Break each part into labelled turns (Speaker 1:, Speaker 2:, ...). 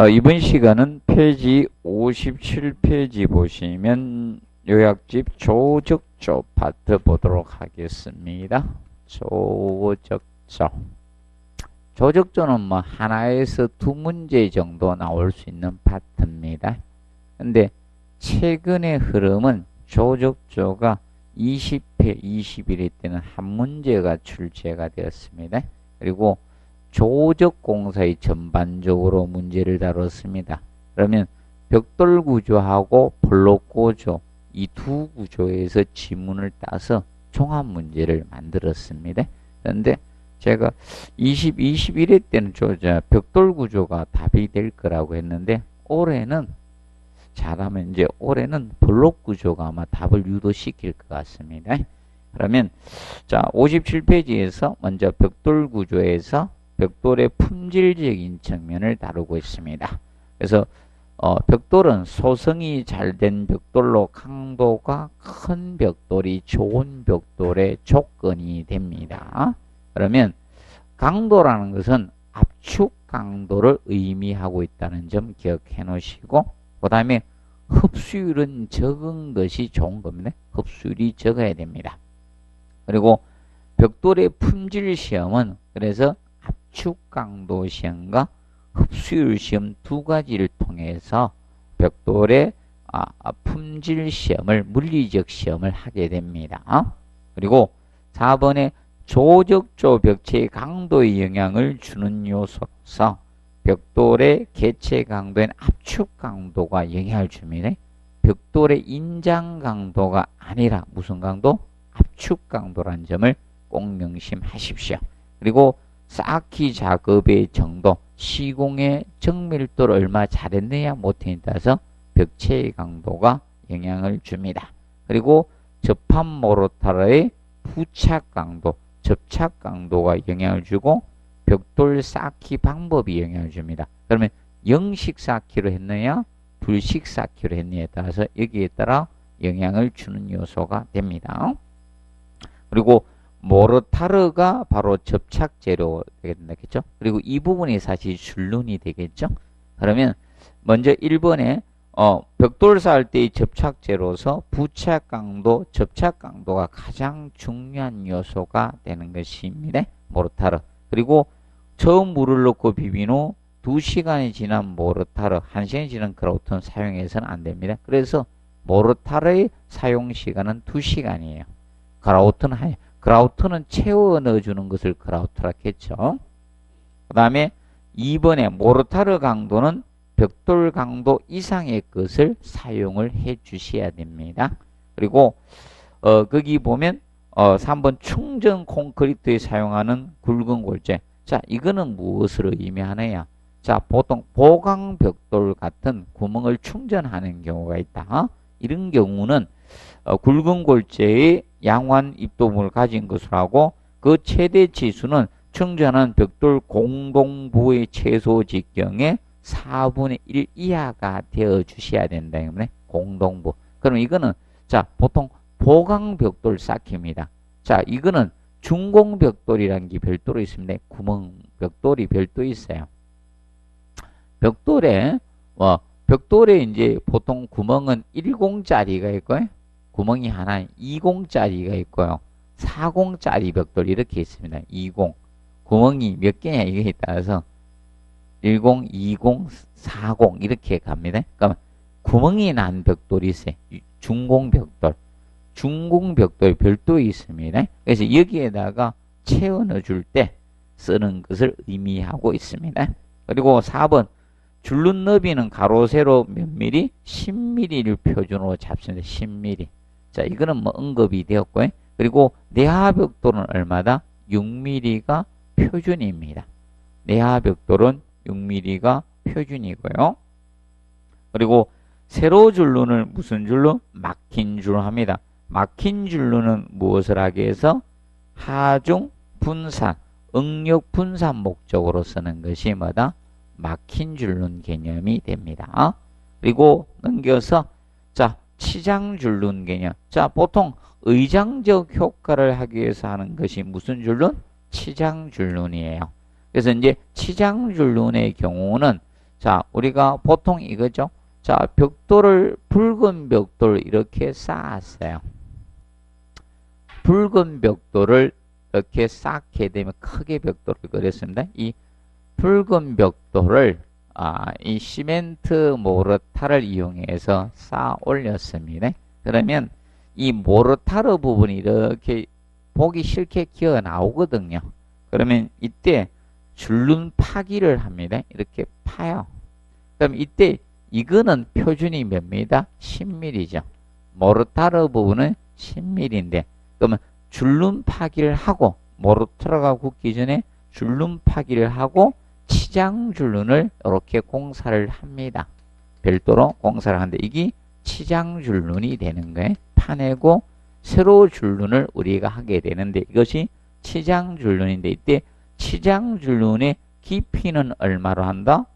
Speaker 1: 이번 시간은 페이지 57페이지 보시면 요약집 조적조 파트 보도록 하겠습니다. 조적조. 조적조는 뭐 하나에서 두 문제 정도 나올 수 있는 파트입니다. 근데 최근의 흐름은 조적조가 20회, 21회 때는 한 문제가 출제가 되었습니다. 그리고 조적공사의 전반적으로 문제를 다뤘습니다. 그러면 벽돌구조하고 블록구조 이 두 구조에서 지문을 따서 종합문제를 만들었습니다. 그런데 제가 21회 때는 벽돌구조가 답이 될 거라고 했는데 올해는 잘하면 이제 올해는 블록구조가 아마 답을 유도시킬 것 같습니다. 그러면 자 57페이지에서 먼저 벽돌구조에서 벽돌의 품질적인 측면을 다루고 있습니다. 그래서 벽돌은 소성이 잘 된 벽돌로 강도가 큰 벽돌이 좋은 벽돌의 조건이 됩니다. 그러면 강도라는 것은 압축 강도를 의미하고 있다는 점 기억해 놓으시고 그 다음에 흡수율은 적은 것이 좋은 겁니다. 흡수율이 적어야 됩니다. 그리고 벽돌의 품질 시험은 그래서 압축 강도 시험과 흡수율 시험 두 가지를 통해서 벽돌의 품질 시험을 물리적 시험을 하게 됩니다. 그리고 4번에 조적조 벽체의 강도에 영향을 주는 요소로서 벽돌의 개체 강도엔 압축 강도가 영향을 줍니다. 벽돌의 인장 강도가 아니라 무슨 강도? 압축 강도라는 점을 꼭 명심하십시오. 그리고 쌓기 작업의 정도, 시공의 정밀도를 얼마 잘했느냐 못했느냐에 따라서 벽체의 강도가 영향을 줍니다. 그리고 접합 모르타르의 부착 강도, 접착 강도가 영향을 주고 벽돌 쌓기 방법이 영향을 줍니다. 그러면 영식 쌓기로 했느냐, 불식 쌓기로 했느냐에 따라서 여기에 따라 영향을 주는 요소가 됩니다. 그리고 모르타르가 바로 접착 재료 되겠죠. 그리고 이 부분이 사실 줄눈이 되겠죠. 그러면 먼저 1번에 벽돌 쌓을 때의 접착 재료로서 부착 강도, 접착 강도가 가장 중요한 요소가 되는 것입니다. 모르타르. 그리고 처음 물을 넣고 비빈 후 2시간이 지난 모르타르, 1시간이 지난 그라우트는 사용해서는 안 됩니다. 그래서 모르타르의 사용 시간은 2시간이에요. 그라우트는 채워 넣어주는 것을 그라우트라 했죠. 그 다음에 2번에 모르타르 강도는 벽돌 강도 이상의 것을 사용을 해 주셔야 됩니다. 그리고 거기 보면 3번 충전 콘크리트에 사용하는 굵은 골재. 자, 이거는 무엇을 의미하느냐? 자, 보통 보강 벽돌 같은 구멍을 충전하는 경우가 있다. 이런 경우는 굵은 골재의 양환 입도문을 가진 것으로 하고 그 최대 치수는 충전한 벽돌 공동부의 최소 직경의 4분의 1 이하가 되어 주셔야 된다. 공동부. 그럼 이거는 자 보통 보강 벽돌 쌓기입니다. 자 이거는 중공 벽돌이라는 게 별도로 있습니다. 구멍 벽돌이 별도 있어요. 벽돌에 이제 보통 구멍은 10짜리가 있고요. 구멍이 하나 20짜리가 있고요. 40짜리 벽돌 이렇게 있습니다. 20. 구멍이 몇 개냐 이거에 따라서 10, 20, 40 이렇게 갑니다. 그러니까 구멍이 난 벽돌이 있어요. 중공 벽돌. 중공 벽돌이 별도 있습니다. 그래서 여기에다가 채워 넣어줄 때 쓰는 것을 의미하고 있습니다. 그리고 4번 줄눈 너비는 가로 세로 몇 미리? 10mm를 표준으로 잡습니다. 10mm. 자, 이거는 뭐 언급이 되었고요. 그리고 내하 벽돌은 얼마다? 6mm가 표준입니다. 내하 벽돌은 6mm가 표준이고요. 그리고 세로 줄눈을 무슨 줄로? 막힌 줄로 합니다. 막힌 줄눈은 무엇을 하기 위해서? 하중 분산, 응력 분산 목적으로 쓰는 것이 뭐다? 막힌 줄눈 개념이 됩니다. 그리고 넘겨서 자 치장 줄눈 개념. 자 보통 의장적 효과를 하기 위해서 하는 것이 무슨 줄눈? 치장 줄눈이에요. 그래서 이제 치장 줄눈의 경우는 자, 우리가 보통 이거죠. 자, 벽돌을, 붉은 벽돌을 이렇게 쌓았어요. 붉은 벽돌을 이렇게 쌓게 되면 크게 벽돌을 그렸습니다. 이 붉은 벽돌을 이 시멘트 모르타를 이용해서 쌓아 올렸습니다. 그러면 이 모르타르 부분이 이렇게 보기 싫게 기어 나오거든요. 그러면 이때 줄눈 파기를 합니다. 이렇게 파요. 그럼 이때 이거는 표준이 몇 미터? 10mm죠. 모르타르 부분은 10mm인데 그러면 줄눈 파기를 하고 모르타르가 굳기 전에 줄눈 파기를 하고 치장 줄눈을 이렇게 공사를 합니다. 별도로 공사를 하는데 이게 치장 줄눈이 되는 거예요. 파내고 세로 줄눈을 우리가 하게 되는데 이것이 치장 줄눈인데 이때 치장 줄눈의 깊이는 얼마로 한다?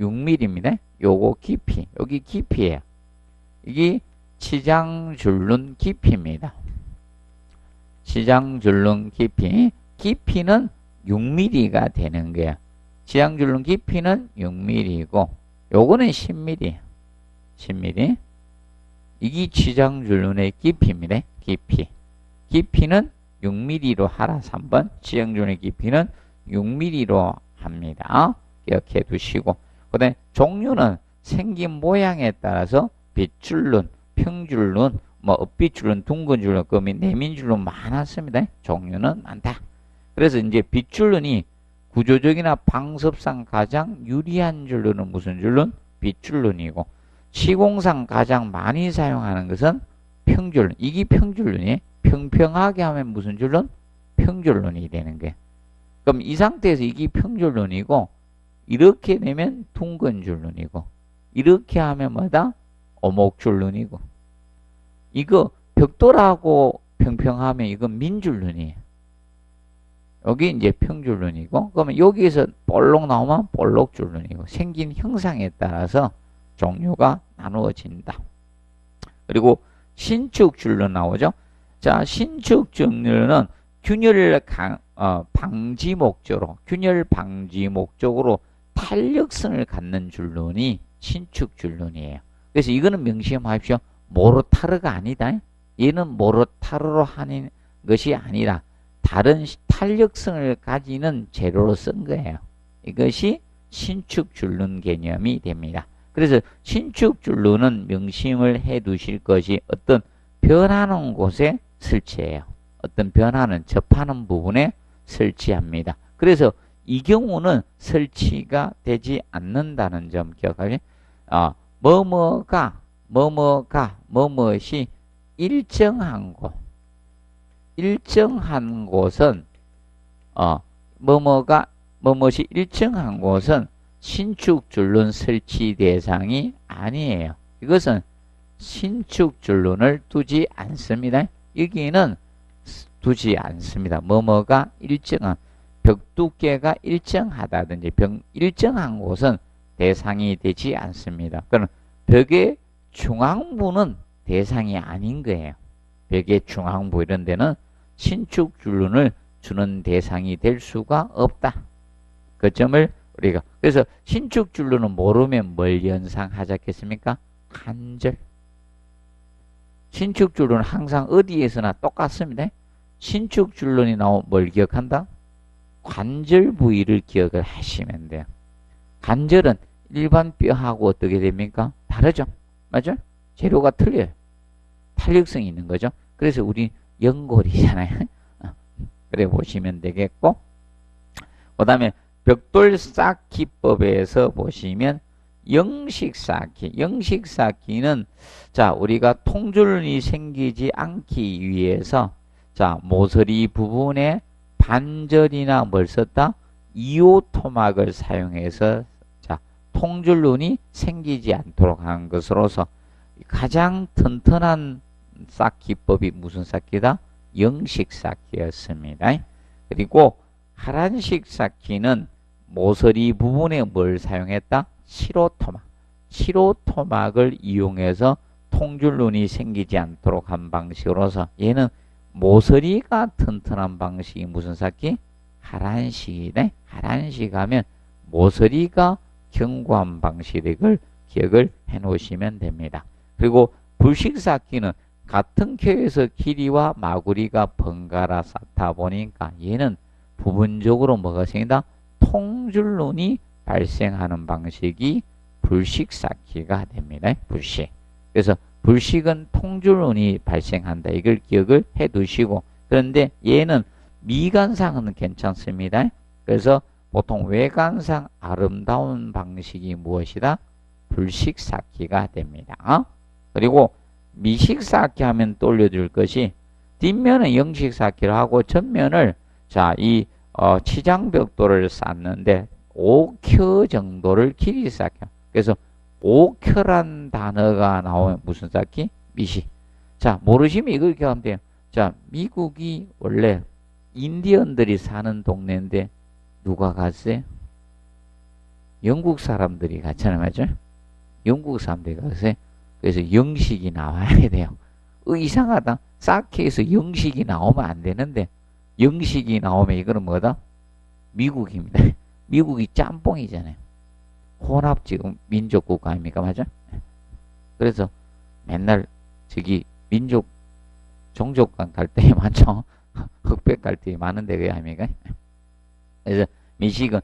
Speaker 1: 6mm입니다. 요거 깊이, 여기 깊이에요. 이게 치장 줄눈 깊이입니다. 치장 줄눈 깊이, 깊이는 6mm가 되는 거예요. 치장 줄눈 깊이는 6mm이고 요거는 10mm. 10mm. 이게 치장 줄눈의 깊이입니다. 깊이. 깊이는 6mm로 하라 3번. 치장 줄눈의 깊이는 6mm로 합니다. 기억해 두시고. 그 다음에 종류는 생긴 모양에 따라서 빗줄눈, 평줄눈, 뭐 읍빗줄눈, 둥근줄눈, 그러면 내민줄눈 많았습니다. 종류는 많다. 그래서 이제 빗줄눈이 구조적이나 방섭상 가장 유리한 줄눈은 무슨 줄눈? 빗줄눈이고 시공상 가장 많이 사용하는 것은 평줄눈. 이게 평줄눈이에요. 평평하게 하면 무슨 줄눈? 평줄눈이 되는 거예요. 그럼 이 상태에서 이게 평줄눈이고 이렇게 되면 둥근 줄눈이고 이렇게 하면 뭐다? 오목줄눈이고 이거 벽돌하고 평평하면 이건 민줄눈이에요. 여기 이제 평줄눈이고 그러면 여기에서 볼록 나오면 볼록줄눈이고 생긴 형상에 따라서 종류가 나누어진다. 그리고 신축줄눈 나오죠. 자, 신축줄눈은 균열 방지 목적으로 균열 방지 목적으로 탄력성을 갖는 줄눈이 신축줄눈이에요. 그래서 이거는 명심하십시오. 모르타르가 아니다. 얘는 모르타르로 하는 것이 아니라 다른 탄력성을 가지는 재료로 쓴 거예요. 이것이 신축줄눈 개념이 됩니다. 그래서 신축줄눈은 명심을 해 두실 것이 어떤 변하는 곳에 설치해요. 어떤 변화는 접하는 부분에 설치합니다. 그래서 이 경우는 설치가 되지 않는다는 점 기억하세요. 뭐뭇이 일정한 곳. 일정한 곳은 뭐뭇이 일정한 곳은 신축줄눈 설치 대상이 아니에요. 이것은 신축줄눈을 두지 않습니다. 여기는 두지 않습니다. 뭐뭐가 일정한 벽 두께가 일정하다든지 일정한 곳은 대상이 되지 않습니다. 그럼 벽의 중앙부는 대상이 아닌 거예요. 벽의 중앙부 이런 데는 신축줄눈을 주는 대상이 될 수가 없다. 그 점을 우리가 그래서 신축줄눈은 모르면 뭘 연상하자겠습니까? 관절. 신축줄눈은 항상 어디에서나 똑같습니다. 신축줄눈이 나오면 뭘 기억한다? 관절 부위를 기억을 하시면 돼요. 관절은 일반 뼈하고 어떻게 됩니까? 다르죠? 맞죠? 재료가 틀려요. 탄력성이 있는 거죠. 그래서 우리 연골이잖아요. 그래 보시면 되겠고 그 다음에 벽돌 쌓기법에서 보시면 영식 쌓기. 영식 쌓기는 자 우리가 통줄눈이 생기지 않기 위해서 자 모서리 부분에 반절이나 뭘 썼다? 2호 토막을 사용해서 자 통줄눈이 생기지 않도록 하는 것으로서 가장 튼튼한 쌓기법이 무슨 쌓기다? 영식 쌓기였습니다. 그리고 하란식 쌓기는 모서리 부분에 뭘 사용했다? 7호 토막. 7호 토막을 이용해서 통줄눈이 생기지 않도록 한 방식으로서 얘는 모서리가 튼튼한 방식이 무슨 쌓기? 하란식이네. 하란식 하면 모서리가 경고한 방식을 기억을 해 놓으시면 됩니다. 그리고 불식쌓기는 같은 켜에서 길이와 마구리가 번갈아 쌓다 보니까 얘는 부분적으로 뭐가 생긴다? 통줄눈이 발생하는 방식이 불식쌓기가 됩니다. 불식. 그래서 불식은 통줄눈이 발생한다. 이걸 기억을 해 두시고, 그런데 얘는 미관상은 괜찮습니다. 그래서 보통 외관상 아름다운 방식이 무엇이다? 불식쌓기가 됩니다. 그리고 미식쌓기 하면 떠올려줄 것이 뒷면은 영식쌓기를 하고 전면을 자, 이 치장벽돌을 쌓는데 5켜 정도를 길이 쌓기. 그래서 5켜란 단어가 나오면 무슨 쌓기? 미식. 자, 모르시면 이걸 기억하면 돼요. 자, 미국이 원래 인디언들이 사는 동네인데 누가 갔어요? 영국 사람들이 갔잖아요. 맞죠? 영국 사람들이 갔어요. 그래서 영식이 나와야 돼요. 이상하다. 쌓기에서 영식이 나오면 안 되는데 영식이 나오면 이거는 뭐다? 미국입니다. 미국이 짬뽕이잖아요. 혼합 지금 민족국가 아닙니까? 맞아? 그래서 맨날 저기 민족 종족간 갈등이 많죠. 흑백 갈등이 많은데 그게 아닙니까? 그래서 미식은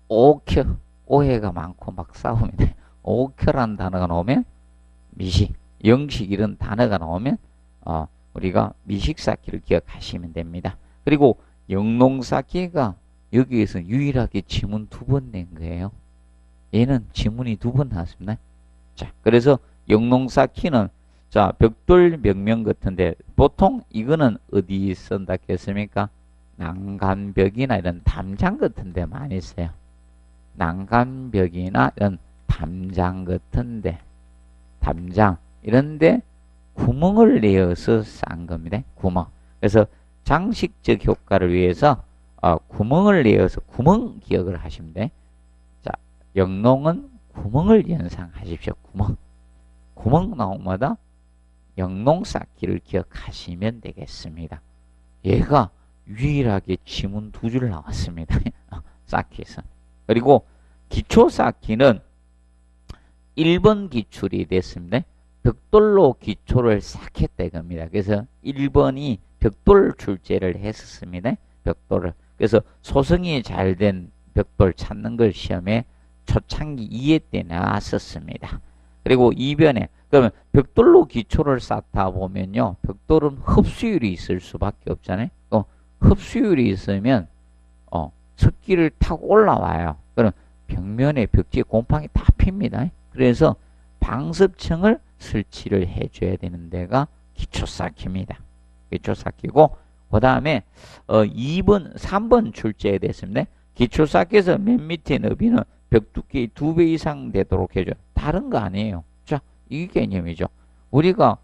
Speaker 1: 오켜, 오해가 많고 막 싸웁니다. 오켜라는 단어가 나오면 미식, 영식 이런 단어가 나오면 우리가 미식쌓기를 기억하시면 됩니다. 그리고 영농쌓기가 여기에서 유일하게 지문 2번 낸 거예요. 얘는 지문이 2번 나왔습니다. 자, 그래서 영농쌓기는 자, 벽돌 벽면 같은데 보통 이거는 어디 쓴다 했습니까? 난간벽이나 이런 담장 같은 데 많이 써요. 난간벽이나 이런 담장 같은데, 담장 이런데 구멍을 내어서 싼 겁니다. 구멍. 그래서 장식적 효과를 위해서 구멍을 내어서 구멍 기억을 하시면 돼. 자, 영농은 구멍을 연상하십시오. 구멍. 구멍 나오마다 영농쌓기를 기억하시면 되겠습니다. 얘가 유일하게 지문 2줄 나왔습니다. 쌓기에서. 그리고 기초쌓기는 1번 기출이 됐습니다. 벽돌로 기초를 쌓겠다 이겁니다. 그래서 1번이 벽돌 출제를 했었습니다. 벽돌을. 그래서 소성이 잘 된 벽돌 찾는 걸 시험에 초창기 2회 때 나왔었습니다. 그리고 2변에 그러면 벽돌로 기초를 쌓다 보면요. 벽돌은 흡수율이 있을 수밖에 없잖아요. 흡수율이 있으면 습기를 타고 올라와요. 그럼 벽면에 벽지에 곰팡이 다 핍니다. 그래서 방습층을 설치를 해줘야 되는 데가 기초쌓기입니다. 기초쌓기고 그 다음에 2번, 3번 출제됐습니다. 기초쌓기에서 맨 밑에 너비는 벽 두께의 2배 이상 되도록 해줘요. 다른 거 아니에요. 자, 이 개념이죠. 우리가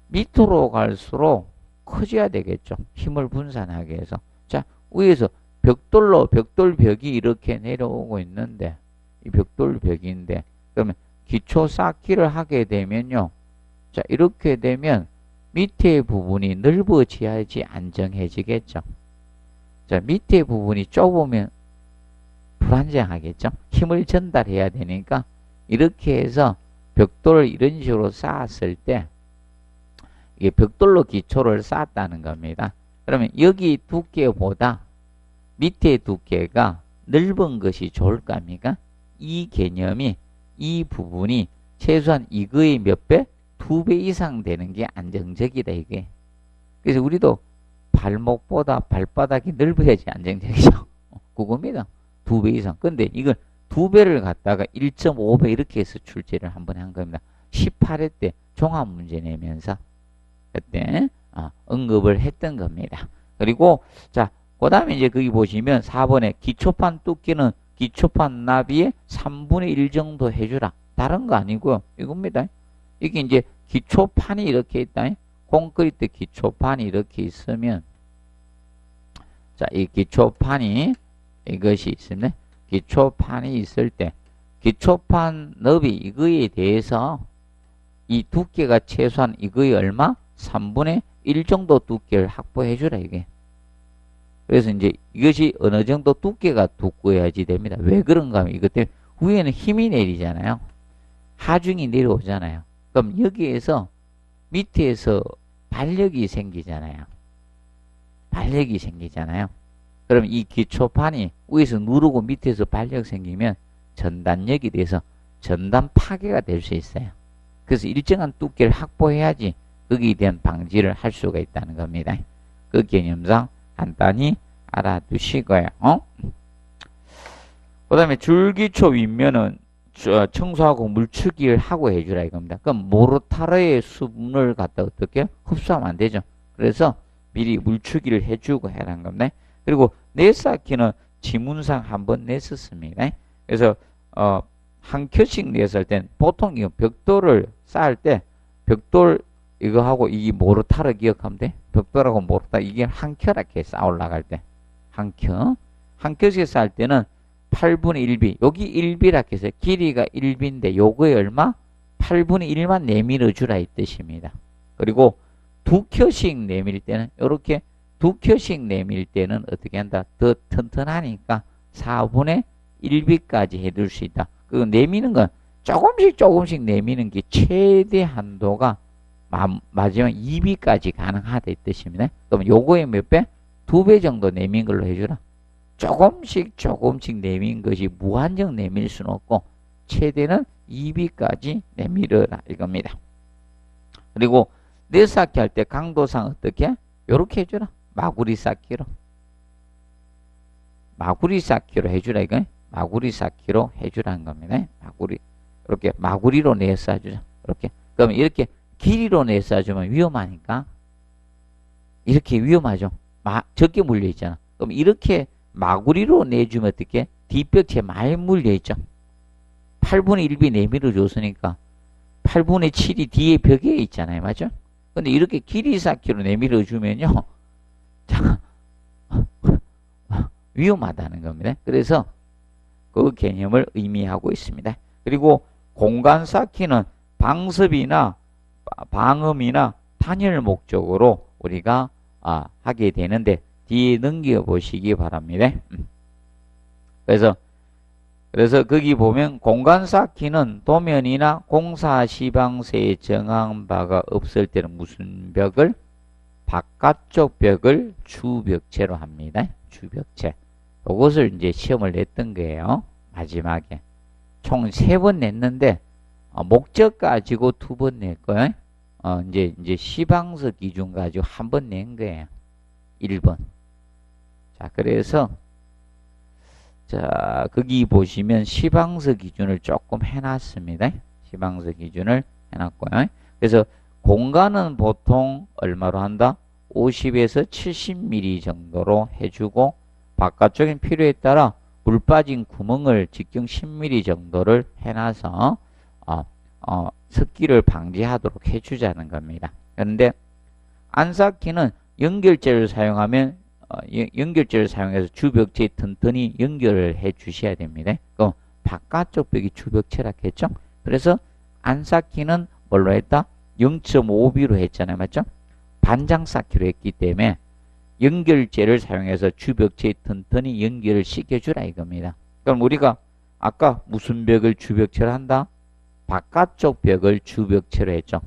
Speaker 1: 밑으로 갈수록 커져야 되겠죠. 힘을 분산하기 위해서. 자, 위에서 벽돌로 벽돌벽이 이렇게 내려오고 있는데 이 벽돌벽인데 그러면 기초쌓기를 하게 되면요. 자, 이렇게 되면 밑에 부분이 넓어져야지 안정해지겠죠. 자, 밑에 부분이 좁으면 불안정하겠죠. 힘을 전달해야 되니까 이렇게 해서 벽돌을 이런 식으로 쌓았을 때 이게 벽돌로 기초를 쌓았다는 겁니다. 그러면 여기 두께보다 밑에 두께가 넓은 것이 좋을까 합니까? 이 개념이 이 부분이 최소한 이거의 몇 배? 2배 이상 되는 게 안정적이다 이게. 그래서 우리도 발목보다 발바닥이 넓어야지 안정적이죠. 그겁니다. 2배 이상. 근데 이걸 2배를 갖다가 1.5배 이렇게 해서 출제를 한번 한 겁니다. 18회 때 종합문제 내면서 그때 언급을 했던 겁니다. 그리고 자, 그 다음에 이제 거기 보시면 4번에 기초판 두께는 기초판 나비의 3분의 1 정도 해주라. 다른 거 아니고요. 이겁니다. 이게 이제 기초판이 이렇게 있다. 콘크리트 기초판이 이렇게 있으면 자, 이 기초판이 이것이 있습니다. 기초판이 있을 때 기초판 너비 이거에 대해서 이 두께가 최소한 이거의 얼마? 3분의 1 정도 두께를 확보해 주라 이게. 그래서 이제 이것이 어느 정도 두께가 두꺼워야지 됩니다. 왜 그런가 하면 이것 때문에 위에는 힘이 내리잖아요. 하중이 내려오잖아요. 그럼 여기에서 밑에서 발력이 생기잖아요. 발력이 생기잖아요. 그럼 이 기초판이 위에서 누르고 밑에서 발력 생기면 전단력이 돼서 전단 파괴가 될 수 있어요. 그래서 일정한 두께를 확보해야지 거기에 대한 방지를 할 수가 있다는 겁니다. 그 개념상 간단히 알아두시고요. 그 다음에 줄기초 윗면은 청소하고 물추기를 하고 해주라 이겁니다. 그럼 모르타르의 수분을 갖다 어떻게 흡수하면 안 되죠. 그래서 미리 물추기를 해주고 해라는 겁니다. 그리고 내쌓기는 지문상 한번 냈었습니다. 그래서 한 켜씩 냈을 땐 보통 이 벽돌을 쌓을 때 벽돌 이거 하고 이 모르타르 기억하면 돼. 벽돌하고 모르타르 이게 한 켜랗게 쌓아 올라갈 때 한 켜씩 쌓을 때는 8분의 1비 여기 1비라 해서 길이가 1비인데 요거에 얼마? 8분의 1만 내밀어 주라 이 뜻입니다. 그리고 두 켜씩 내밀 때는 이렇게 두 켜씩 내밀 때는 어떻게 한다? 더 튼튼하니까 4분의 1비까지 해둘 수 있다. 그 내미는 건 조금씩 내미는 게 최대 한도가 마지막 2비까지 가능하다 이 뜻입니다. 그럼 요거에 몇 배? 2배 정도 내민 걸로 해주라. 조금씩 내민 것이 무한정 내밀 수는 없고 최대는 2비까지 내밀어라 이겁니다. 그리고 내쌓기 할 때 강도상 어떻게? 요렇게 해주라. 마구리 쌓기로. 마구리 쌓기로 해주라 이거. 마구리 쌓기로 해주라는 겁니다. 마구리. 이렇게 마구리로 내쌓아주자. 이렇게. 그러면 이렇게 길이로 내쌓아주면 위험하니까. 이렇게 위험하죠. 적게 물려있잖아. 그럼 이렇게 마구리로 내주면 어떻게? 뒷벽체 많이 물려있죠. 8분의 1비 내밀어 줬으니까 8분의 7이 뒤에 벽에 있잖아요. 맞죠? 근데 이렇게 길이 쌓기로 내밀어 주면요. 위험하다는 겁니다. 그래서 그 개념을 의미하고 있습니다. 그리고 공간 쌓기는 방습이나 방음이나 단열 목적으로 우리가 하게 되는데 뒤에 넘겨보시기 바랍니다. 그래서 거기 보면 공간 쌓기는 도면이나 공사 시방세에 정한 바가 없을 때는 무슨 벽을? 바깥쪽 벽을 주벽체로 합니다. 주벽체. 이것을 이제 시험을 냈던 거예요. 마지막에. 총 3번 냈는데, 목적 가지고 2번 냈고요. 이제 시방서 기준 가지고 1번 낸 거예요. 1번. 자, 그래서, 자, 거기 보시면 시방서 기준을 조금 해놨습니다. 시방서 기준을 해놨고요. 그래서 공간은 보통 얼마로 한다? 50에서 70mm 정도로 해주고 바깥쪽인 필요에 따라 물 빠진 구멍을 직경 10mm 정도를 해놔서 습기를 방지하도록 해주자는 겁니다. 그런데 안 쌓기는 연결제를 사용하면 연결제를 사용해서 주벽체에 튼튼히 연결을 해 주셔야 됩니다. 그럼 바깥쪽 벽이 주벽체라 했죠. 그래서 안 쌓기는 뭘로 했다? 0.5비로 했잖아요. 맞죠? 반장 쌓기로 했기 때문에 연결제를 사용해서 주벽체에 튼튼히 연결을 시켜주라 이겁니다. 그럼 우리가 아까 무슨 벽을 주벽체로 한다? 바깥쪽 벽을 주벽체로 했죠.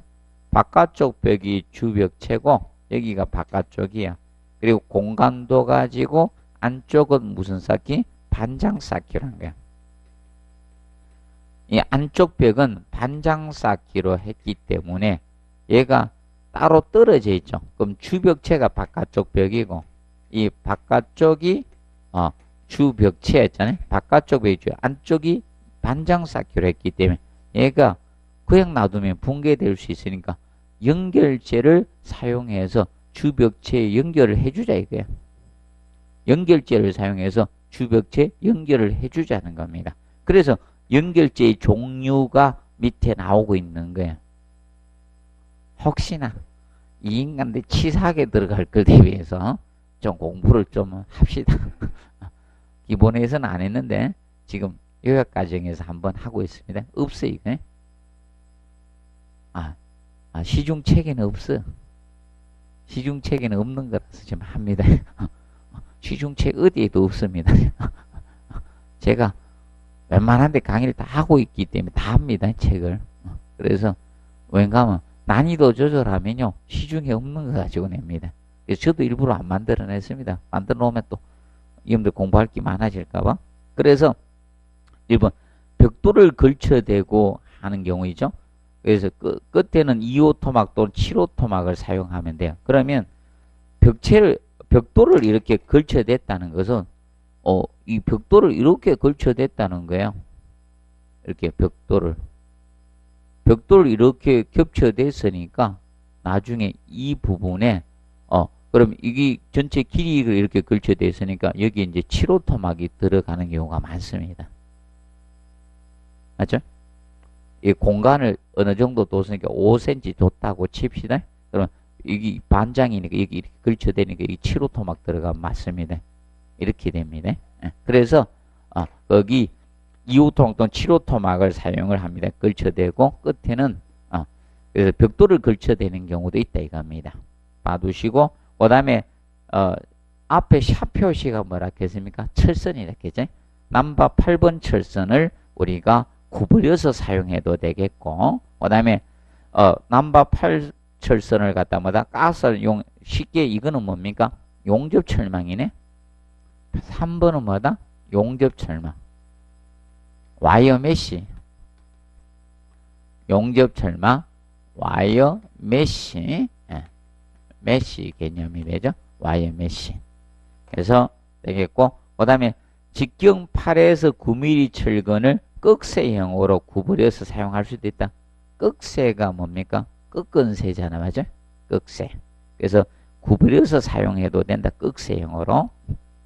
Speaker 1: 바깥쪽 벽이 주벽체고 여기가 바깥쪽이야. 그리고 공간도 가지고 안쪽은 무슨 쌓기? 반장 쌓기로 한 거야. 이 안쪽 벽은 반장 쌓기로 했기 때문에 얘가 따로 떨어져 있죠. 그럼 주벽체가 바깥쪽 벽이고 이 바깥쪽이 주벽체였잖아요. 바깥쪽 벽이죠. 안쪽이 반장 쌓기로 했기 때문에 얘가 그냥 놔두면 붕괴될 수 있으니까 연결제를 사용해서 주벽체에 연결을 해주자 이거야. 연결제를 사용해서 주벽체 연결을 해주자는 겁니다. 그래서 연결제의 종류가 밑에 나오고 있는 거야. 혹시나 이 인간들 치사하게 들어갈 걸 대비해서 좀 공부를 좀 합시다. 기본에서는 안 했는데 지금 요약과정에서 한번 하고 있습니다. 없어 이거. 시중책에는 없어. 시중책에는 없는 거라서 지금 합니다. 시중책 어디에도 없습니다. 제가 웬만한 데 강의를 다 하고 있기 때문에 다 합니다. 책을. 그래서 왠가하면 난이도 조절하면요. 시중에 없는 거 가지고 냅니다. 그래서 저도 일부러 안 만들어냈습니다. 만들어 놓으면 또 여러분들 공부할 게 많아질까봐. 그래서 1번 벽돌을 걸쳐대고 하는 경우이죠. 그래서 끝에는 2호 토막 또는 7호 토막을 사용하면 돼요. 그러면 벽돌을 이렇게 걸쳐댔다는 것은 이 벽돌을 이렇게 걸쳐댔다는 거예요. 이렇게 벽돌을 이렇게 겹쳐댔으니까 나중에 이 부분에 그럼 이게 전체 길이를 이렇게 걸쳐댔으니까 여기 이제 7호 토막이 들어가는 경우가 많습니다. 맞죠? 이 공간을 어느 정도 뒀으니까 5cm 뒀다고 칩시다. 그럼 여기 반장이니까 여기 이렇게 걸쳐대니까 여기 7호 토막 들어가면 맞습니다. 이렇게 됩니다. 그래서 거기 2호 토막 또는 7호 토막을 사용을 합니다. 걸쳐대고 끝에는 그래서 벽돌을 걸쳐대는 경우도 있다 이겁니다. 봐두시고 그 다음에 앞에 샵 표시가 뭐라 했습니까? 철선이라 했죠. 남바 8번 철선을 우리가 구부려서 사용해도 되겠고 그 다음에 남바 8 철선을 갖다 뭐다 가스를 쉽게 이거는 뭡니까? 용접철망이네. 3번은 뭐다? 용접철망. 와이어 메쉬. 용접철망, 와이어 메쉬. 메쉬 개념이 되죠. 와이어 메쉬. 그래서 되겠고 그 다음에 직경 8에서 9mm 철근을 꺽쇠형으로 구부려서 사용할 수도 있다. 꺽쇠가 뭡니까? 꺾은쇠잖아. 맞죠? 꺽쇠. 그래서 구부려서 사용해도 된다. 꺽쇠형으로.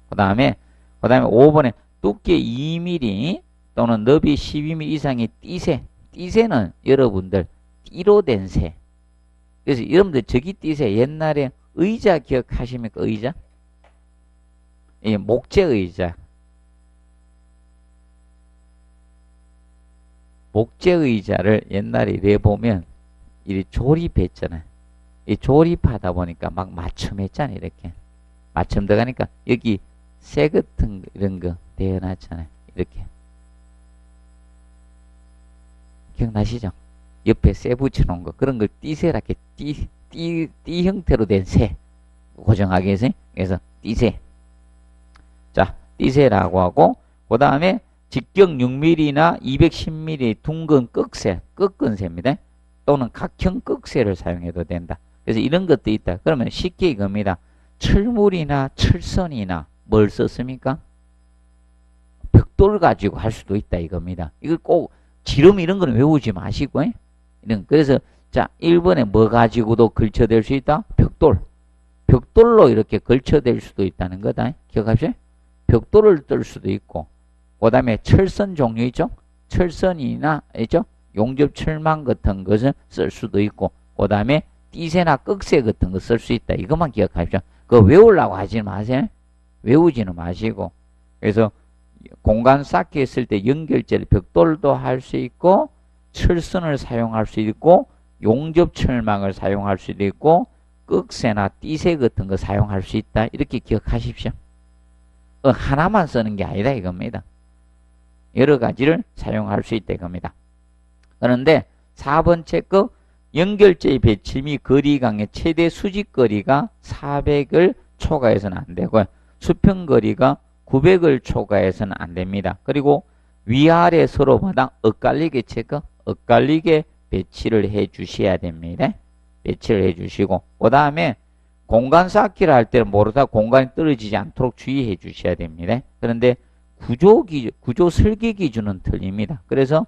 Speaker 1: 그 다음에 5번에 두께 2mm 또는 너비 12mm 이상의 띠새. 띠새는 여러분들 띠로 된 새. 그래서 여러분들 저기 띠새 옛날에 의자 기억하십니까? 의자? 예, 목재 의자. 목재 의자를 옛날에 이래 보면 이 조립했잖아요. 이 조립하다 보니까 막 맞춤했잖아요. 이렇게 맞춤 들어가니까 여기 쇠 같은 이런 거 대어놨잖아요. 이렇게 기억나시죠? 옆에 쇠 붙여놓은 거 그런 걸 띠새라 이렇게 띠 형태로 된 쇠 고정하기 위해서 그래서 띠새. 자, 띠새라고 하고 그 다음에 직경 6mm나 210mm 둥근 꺽쇠, 꺾은 쇠입니다. 또는 각형 꺽쇠를 사용해도 된다. 그래서 이런 것도 있다. 그러면 쉽게 이겁니다. 철물이나 철선이나 뭘 썼습니까? 벽돌 가지고 할 수도 있다 이겁니다. 이걸 꼭 지름 이런 거는 외우지 마시고 그래서 자 1번에 뭐 가지고도 걸쳐댈 수 있다? 벽돌. 벽돌로 이렇게 걸쳐댈 수도 있다는 거다. 기억하시죠? 벽돌을 뜰 수도 있고 그 다음에 철선 종류 있죠? 철선이나 있죠? 용접철망 같은 것을 쓸 수도 있고 그 다음에 띠새나 꺽쇠 같은 거 쓸 수 있다. 이것만 기억하십시오. 그거 외우려고 하지 마세요. 외우지는 마시고. 그래서 공간 쌓기 했을 때 연결제를 벽돌도 할 수 있고 철선을 사용할 수 있고 용접철망을 사용할 수도 있고 꺽쇠나 띠새 같은 거 사용할 수 있다. 이렇게 기억하십시오. 하나만 쓰는 게 아니다 이겁니다. 여러 가지를 사용할 수 있다 이겁니다. 그런데 4번째 거 연결제의 배치 및 거리강의 최대 수직거리가 400을 초과해서는 안 되고요. 수평거리가 900을 초과해서는 안 됩니다. 그리고 위아래 서로마다 엇갈리게 엇갈리게 배치를 해 주셔야 됩니다. 배치를 해 주시고 그 다음에 공간 쌓기를 할 때는 모르다 공간이 떨어지지 않도록 주의해 주셔야 됩니다. 그런데 구조 설계 기준은 틀립니다. 그래서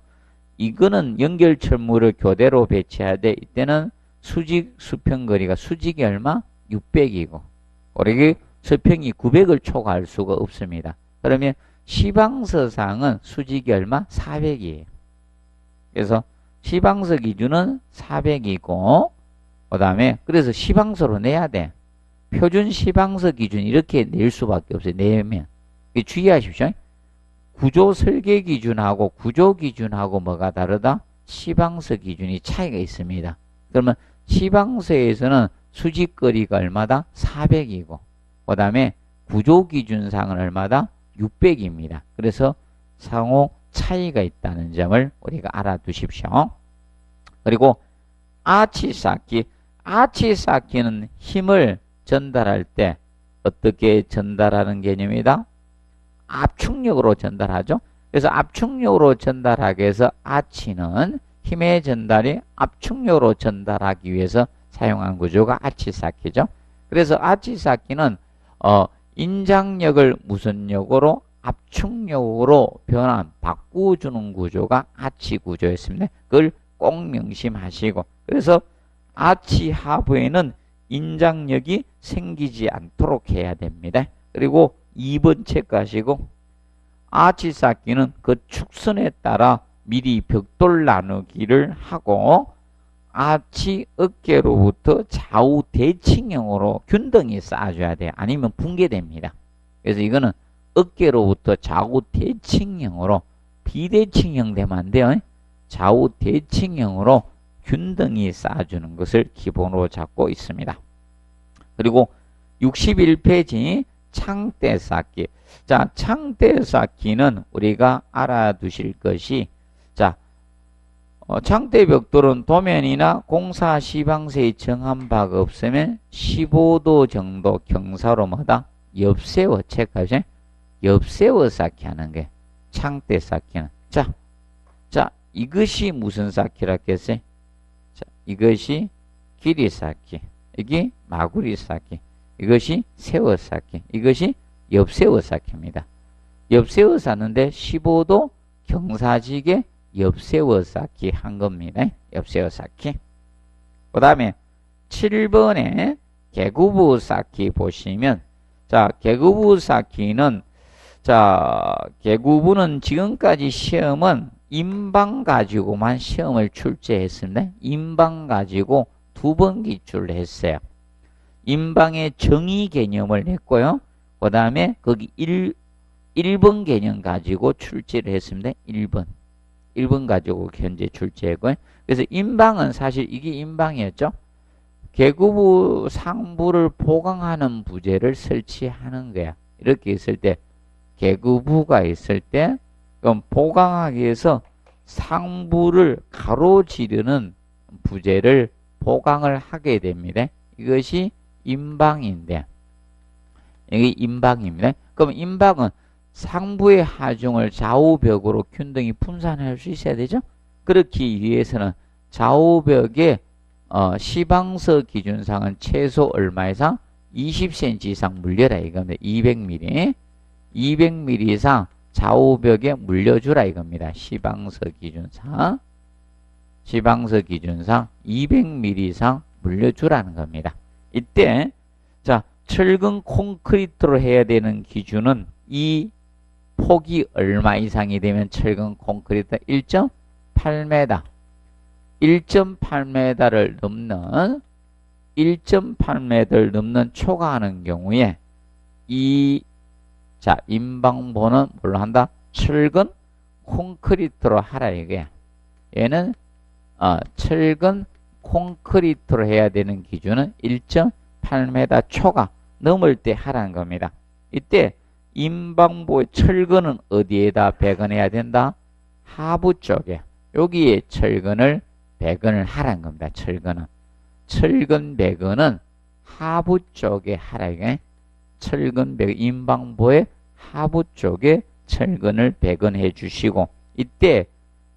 Speaker 1: 이거는 연결철물을 교대로 배치해야 돼. 이때는 수직 수평거리가 수직이 얼마? 600이고 우리 수평이 900을 초과할 수가 없습니다. 그러면 시방서상은 수직이 얼마? 400이에요. 그래서 시방서 기준은 400이고 그 다음에 그래서 시방서로 내야 돼. 표준 시방서 기준 이렇게 낼 수밖에 없어요. 내면 주의하십시오. 구조 설계 기준하고 구조 기준하고 뭐가 다르다? 시방서 기준이 차이가 있습니다. 그러면 시방서에서는 수직거리가 얼마다? 400이고 그 다음에 구조 기준상은 얼마다? 600입니다. 그래서 상호 차이가 있다는 점을 우리가 알아두십시오. 그리고 아치쌓기, 아치쌓기는 힘을 전달할 때 어떻게 전달하는 개념이다? 압축력으로 전달하죠. 그래서 압축력으로 전달하기 위해서 아치는 힘의 전달이 압축력으로 전달하기 위해서 사용한 구조가 아치쌓기죠. 그래서 아치쌓기는 인장력을 무슨力으로? 압축력으로 바꾸어주는 구조가 아치 구조였습니다. 그걸 꼭 명심하시고, 그래서 아치 하부에는 인장력이 생기지 않도록 해야 됩니다. 그리고 2번 체크하시고, 아치쌓기는 그 축선에 따라 미리 벽돌 나누기를 하고 아치 어깨로부터 좌우 대칭형으로 균등히 쌓아줘야 돼요. 아니면 붕괴됩니다. 그래서 이거는 어깨로부터 좌우 대칭형으로, 비대칭형 되면 안 돼요. 좌우 대칭형으로 균등히 쌓아주는 것을 기본으로 잡고 있습니다. 그리고 61페이지 창대 쌓기. 자, 창대 쌓기는 우리가 알아두실 것이, 자, 창대 벽돌은 도면이나 공사 시방새에 정한 바가 없으면 15도 정도 경사로 뭐다? 옆세워 체크하죠. 옆세워 쌓기 하는 게 창대 쌓기는. 자, 이것이 무슨 쌓기라 했어요? 자, 이것이 길이 쌓기, 이게 마구리 쌓기, 이것이 세워 쌓기, 이것이 옆세워 쌓기입니다. 옆세워 쌓는데 15도 경사지게 옆세워 쌓기 한 겁니다. 옆세워 쌓기. 그 다음에 7번에 개구부 쌓기 보시면, 자, 개구부 쌓기는, 자, 개구부는 지금까지 시험은 인방 가지고만 시험을 출제했습니다. 인방 가지고 2번 기출을 했어요. 인방의 정의 개념을 냈고요. 그 다음에 거기 1번 개념 가지고 출제를 했습니다. 1번 가지고 현재 출제했고요. 그래서 인방은 사실 이게 인방이었죠. 개구부 상부를 보강하는 부재를 설치하는 거야. 이렇게 있을 때, 개구부가 있을 때, 그럼 보강하기 위해서 상부를 가로지르는 부재를 보강을 하게 됩니다. 이것이 인방인데, 이게 인방입니다. 그럼 인방은 상부의 하중을 좌우벽으로 균등히 분산할 수 있어야 되죠. 그렇기 위해서는 좌우벽에 시방서 기준상은 최소 얼마 이상? 20cm 이상 물려라 이겁니다. 200mm. 200mm 이상 좌우벽에 물려주라 이겁니다. 시방서 기준상. 시방서 기준상 200mm 이상 물려주라는 겁니다. 이때, 자, 철근 콘크리트로 해야 되는 기준은 이 폭이 얼마 이상이 되면 철근 콘크리트 1.8m. 1.8m를 넘는 1.8m를 넘는 초과하는 경우에 자, 인방보는 뭘로 한다? 철근 콘크리트로 하라 이거야. 얘는 철근 콘크리트로 해야 되는 기준은 1.8m 초과 넘을 때 하라는 겁니다. 이때 인방보의 철근은 어디에다 배건해야 된다? 하부 쪽에. 여기에 철근을 배건을 하라는 겁니다. 철근 배건은 하부 쪽에 하라 이게. 철근 배건, 인방보의 하부 쪽에 철근을 배건해 주시고, 이때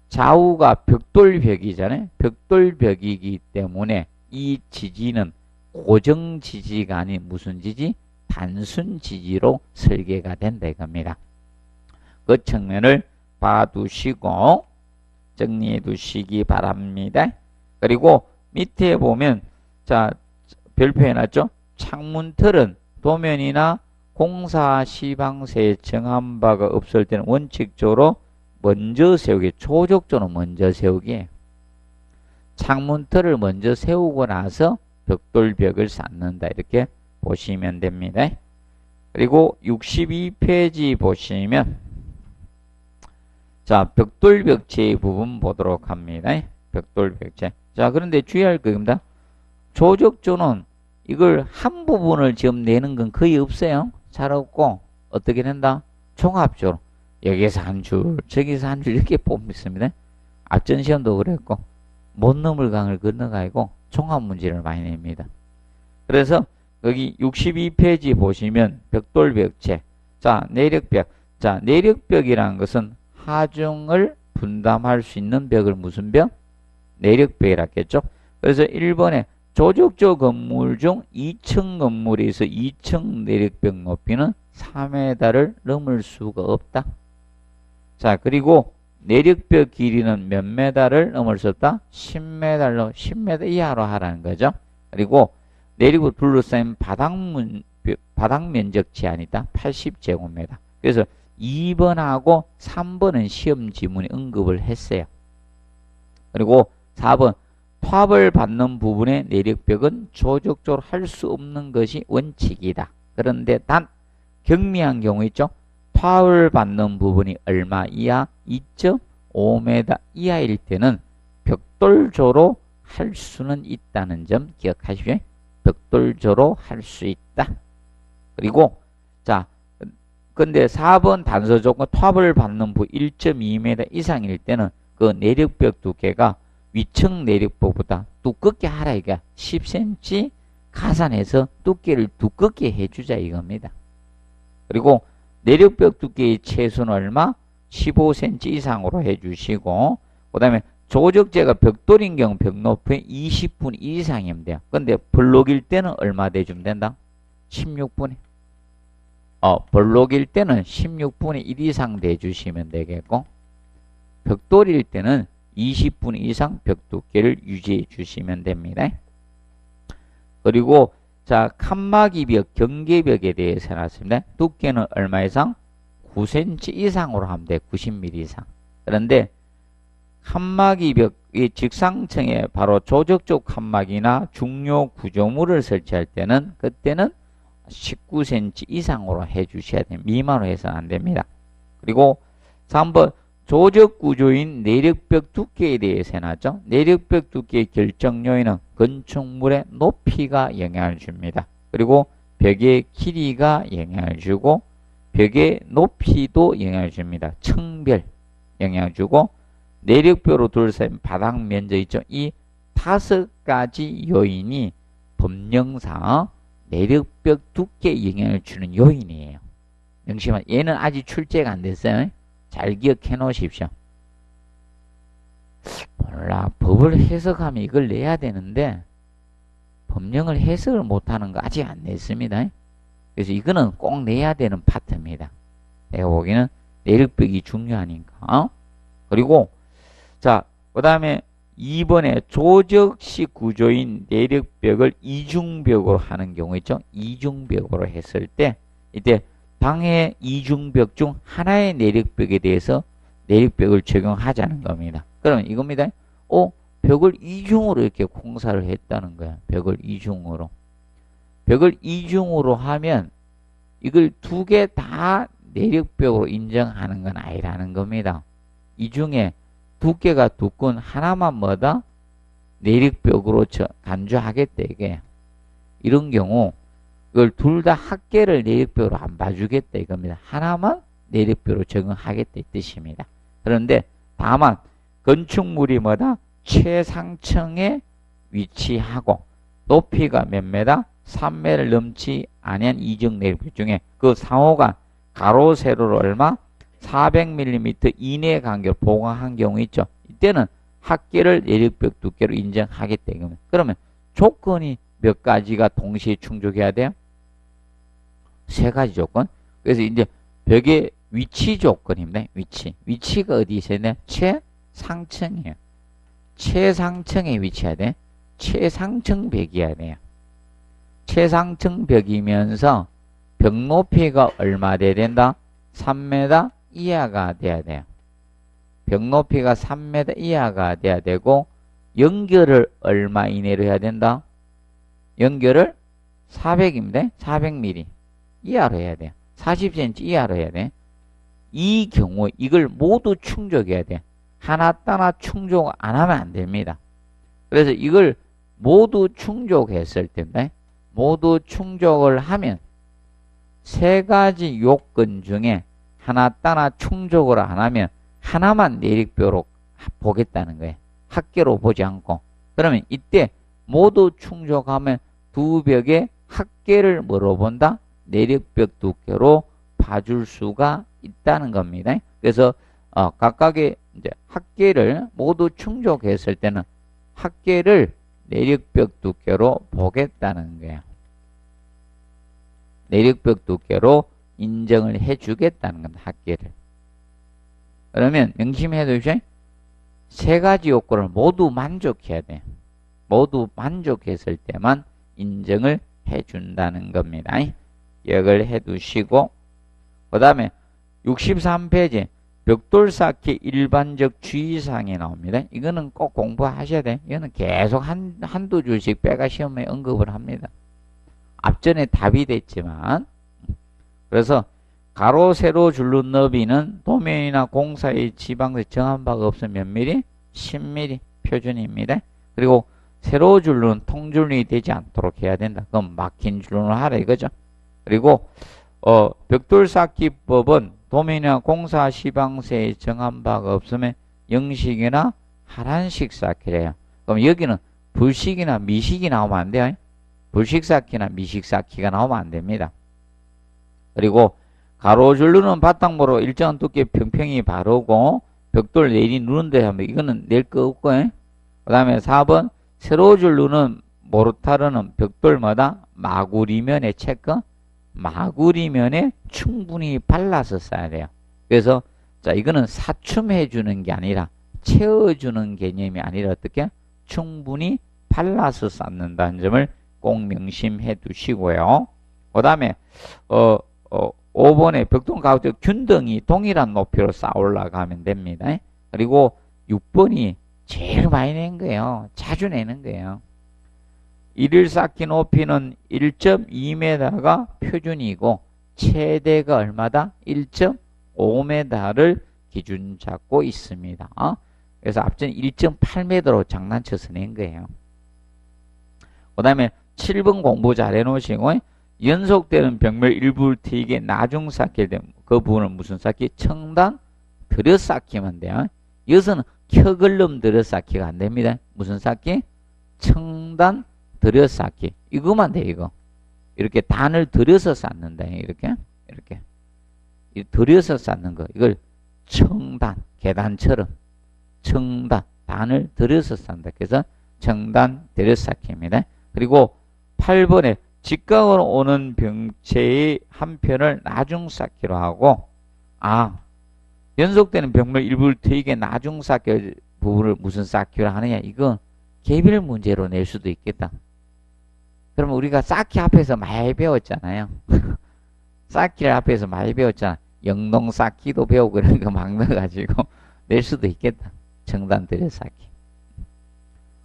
Speaker 1: 좌우가 벽돌벽이잖아요. 벽돌벽이기 때문에 이 지지는 고정 지지가 아닌 무슨 지지? 단순 지지로 설계가 된다 이겁니다. 그 측면을 봐두시고 정리해 두시기 바랍니다. 그리고 밑에 보면, 자, 별표 해놨죠? 창문틀은 도면이나 공사 시방새에 정한 바가 없을 때는 원칙적으로 먼저 세우기, 조적조는 먼저 세우기. 창문틀을 먼저 세우고 나서 벽돌벽을 쌓는다 이렇게 보시면 됩니다. 그리고 62페이지 보시면, 자, 벽돌벽체 부분 보도록 합니다. 벽돌벽체. 자, 그런데 주의할 겁니다. 조적조는 이걸 한 부분을 지금 내는 건 거의 없어요. 잘 없고, 어떻게 된다? 종합적으로. 여기서 한 줄, 저기서 한 줄 이렇게 뽑습니다. 앞전 시험도 그랬고 못 넘을 강을 건너가고 종합 문제를 많이 냅니다. 그래서 여기 62페이지 보시면 벽돌벽체. 자, 내력벽. 자, 내력벽이라는 것은 하중을 분담할 수 있는 벽을 무슨 벽? 내력벽이라 했겠죠. 그래서 1번에 조적조 건물 중 2층 건물에서 2층 내력벽 높이는 4m를 넘을 수가 없다. 자, 그리고 내력벽 길이는 몇 m를 넘을 수 없다? 10m로 10m 이하로 하라는 거죠. 그리고 내륙을 둘러싸인 바닥 면적 제한이 있다. 80제곱미터. 그래서 2번하고 3번은 시험 지문에 언급을 했어요. 그리고 4번 투합을 받는 부분의 내력벽은 조적조로 할 수 없는 것이 원칙이다. 그런데 단 경미한 경우 있죠. 투합을 받는 부분이 얼마 이하? 2.5m 이하일 때는 벽돌조로 할 수는 있다는 점 기억하십시오. 벽돌조로 할 수 있다. 그리고 자, 근데 4번 단서 조건 투합을 받는 부 1.2m 이상일 때는 그 내력벽 두께가 위층 내력벽보다 두껍게 하라 이게 10cm 가산해서 두께를 두껍게 해주자 이겁니다. 그리고 내력벽 두께의 최소는 얼마? 15cm 이상으로 해주시고 그 다음에 조적재가 벽돌인 경우 벽 높이 20분 이상이면 돼요. 근데 블록일 때는 얼마 대주면 된다? 16분에. 블록일 때는 16분의 1 이상 대주시면 되겠고 벽돌일 때는 20분 이상 벽 두께를 유지해 주시면 됩니다. 그리고 자, 칸막이벽, 경계벽에 대해서 해놨습니다. 두께는 얼마 이상? 9cm 이상으로 하면 돼. 90mm 이상. 그런데 칸막이벽의 직상층에 바로 조적조 칸막이나 중요 구조물을 설치할 때는 그때는 19cm 이상으로 해주셔야 됩니다. 미만으로 해서는 안 됩니다. 그리고 3번 조적 구조인 내력벽 두께에 대해서 해놨죠. 내력벽 두께의 결정 요인은 건축물의 높이가 영향을 줍니다. 그리고 벽의 길이가 영향을 주고 벽의 높이도 영향을 줍니다. 층별 영향을 주고 내력벽으로 둘러싼 바닥 면적 있죠. 이 5가지 요인이 법령상 내력벽 두께에 영향을 주는 요인이에요. 명심하세요. 얘는 아직 출제가 안 됐어요. 잘 기억해 놓으십시오. 몰라. 법을 해석하면 이걸 내야 되는데 법령을 해석을 못하는 거 아직 안 냈습니다. 그래서 이거는 꼭 내야 되는 파트입니다. 내가 보기에는 내력벽이 중요하니까. 그리고 자, 그 다음에 2번에 조적식 구조인 내력벽을 이중벽으로 하는 경우 있죠. 이중벽으로 했을 때 이때 방해 이중벽 중 하나의 내력벽에 대해서 내력벽을 적용하자는 겁니다. 그러면 이겁니다. 벽을 이중으로 이렇게 공사를 했다는 거야. 벽을 이중으로. 벽을 이중으로 하면 이걸 두 개 다 내력벽으로 인정하는 건 아니라는 겁니다. 이 중에 두께가 두꺼운 하나만 뭐다? 내력벽으로 간주하겠다 이게. 이런 경우 이걸 둘 다 합계를 내력벽으로 안 봐주겠다 이겁니다. 하나만 내력벽으로 적용하겠다 이 뜻입니다. 그런데 다만 건축물이 뭐다? 최상층에 위치하고 높이가 몇 메다? 3m를 넘지 아니한 이중 내력벽 중에 그 상호간 가로 세로로 얼마? 400mm 이내 간격을 보강한 경우 있죠. 이때는 합계를 내력벽 두께로 인정하겠다 이겁니다. 그러면 조건이 몇 가지가 동시에 충족해야 돼요? 3가지 조건. 그래서 이제 벽의 위치 조건입니다. 위치가 어디 있어야 돼? 최상층이에요. 최상층에 위치해야 돼. 최상층 벽이어야 돼요. 최상층 벽이면서 벽 높이가 얼마 돼야 된다? 3m 이하가 돼야 돼요. 벽 높이가 3m 이하가 돼야 되고 연결을 얼마 이내로 해야 된다? 연결을 400입니다. 400mm 이하로 해야 돼요. 40cm 이하로 해야 돼. 이 경우 이걸 모두 충족해야 돼. 하나 따나 충족 안 하면 안 됩니다. 그래서 이걸 모두 충족했을 텐데 모두 충족을 하면 3가지 요건 중에 하나 따나 충족을 안 하면 하나만 내력벽으로 보겠다는 거예요. 합계로 보지 않고. 그러면 이때 모두 충족하면 두 벽의 합계를 뭐로 본다? 내력벽 두께로 봐줄 수가 있다는 겁니다. 그래서 각각의 이제 합계를 모두 충족했을 때는 합계를 내력벽 두께로 보겠다는 거예요. 내력벽 두께로 인정을 해주겠다는 겁니다. 합계를. 그러면 명심해 두십시오. 세 가지 요건을 모두 만족해야 돼요. 모두 만족했을 때만 인정을 해준다는 겁니다. 기억을 해두시고 그 다음에 63페이지 벽돌 쌓기 일반적 주의사항이 나옵니다. 이거는 꼭 공부하셔야 돼요. 이거는 계속 한두 줄씩 빼가 시험에 언급을 합니다. 앞전에 답이 됐지만 그래서 가로 세로 줄눈 너비는 도면이나 공사의 지방에 정한 바가 없으면 몇 미리? 10mm 표준입니다. 그리고 세로 줄눈 통줄눈이 되지 않도록 해야 된다. 그럼 막힌 줄눈을 하라 이거죠. 그리고 벽돌 쌓기법은 도면이나 공사 시방세에 정한 바가 없으면 영식이나 하란식 쌓기래요. 그럼 여기는 불식이나 미식이 나오면 안 돼요. 불식 쌓기나 미식 쌓기가 나오면 안 됩니다. 그리고 가로줄눈은 바탕모로 일정한 두께 평평히 바르고 벽돌 내리 누른데 하면 이거는 낼 거 없고 그 다음에 4번 세로줄눈은 모르타르는 벽돌마다 마구리면에 체크 마구리면에 충분히 발라서 써야 돼요. 그래서 자 이거는 사춤해 주는 게 아니라 채워주는 개념이 아니라 어떻게 충분히 발라서 쌓는다는 점을 꼭 명심해 두시고요. 그 다음에 5번에 벽돌 가운데 균등이 동일한 높이로 쌓아 올라가면 됩니다. 그리고 6번이 제일 많이 낸 거예요. 자주 내는 거예요. 일일 쌓기 높이는 1.2m가 표준이고 최대가 얼마다? 1.5m를 기준 잡고 있습니다. 그래서 앞전 1.8m로 장난쳐서 낸 거예요. 그 다음에 7번 공부 잘 해놓으시고 연속되는 벽면 일부를 트이게 나중 쌓기를 되면 그 부분은 무슨 쌓기? 청단 들여 쌓기만 돼요. 여기서는 켜글름 들여 쌓기가 안 됩니다. 무슨 쌓기? 청단 들여 쌓기. 이거만 돼 이거. 이렇게 단을 들여서 쌓는다. 이렇게 들여서 쌓는 거. 이걸 청단 계단처럼 청단 단을 들여서 쌓는다. 그래서 청단 들여 쌓기입니다. 그리고 8번에 직각으로 오는 병체의 한 편을 나중 쌓기로 하고 연속되는 벽면 일부를 트이게 나중 쌓기 부분을 무슨 쌓기로 하느냐 이거 개별 문제로 낼 수도 있겠다. 그러면 우리가 쌓기 앞에서 많이 배웠잖아요. 쌓기를 앞에서 많이 배웠잖아. 영동 쌓기도 배우고 이런 거 막 넣어가지고 낼 수도 있겠다. 청단 들여 쌓기.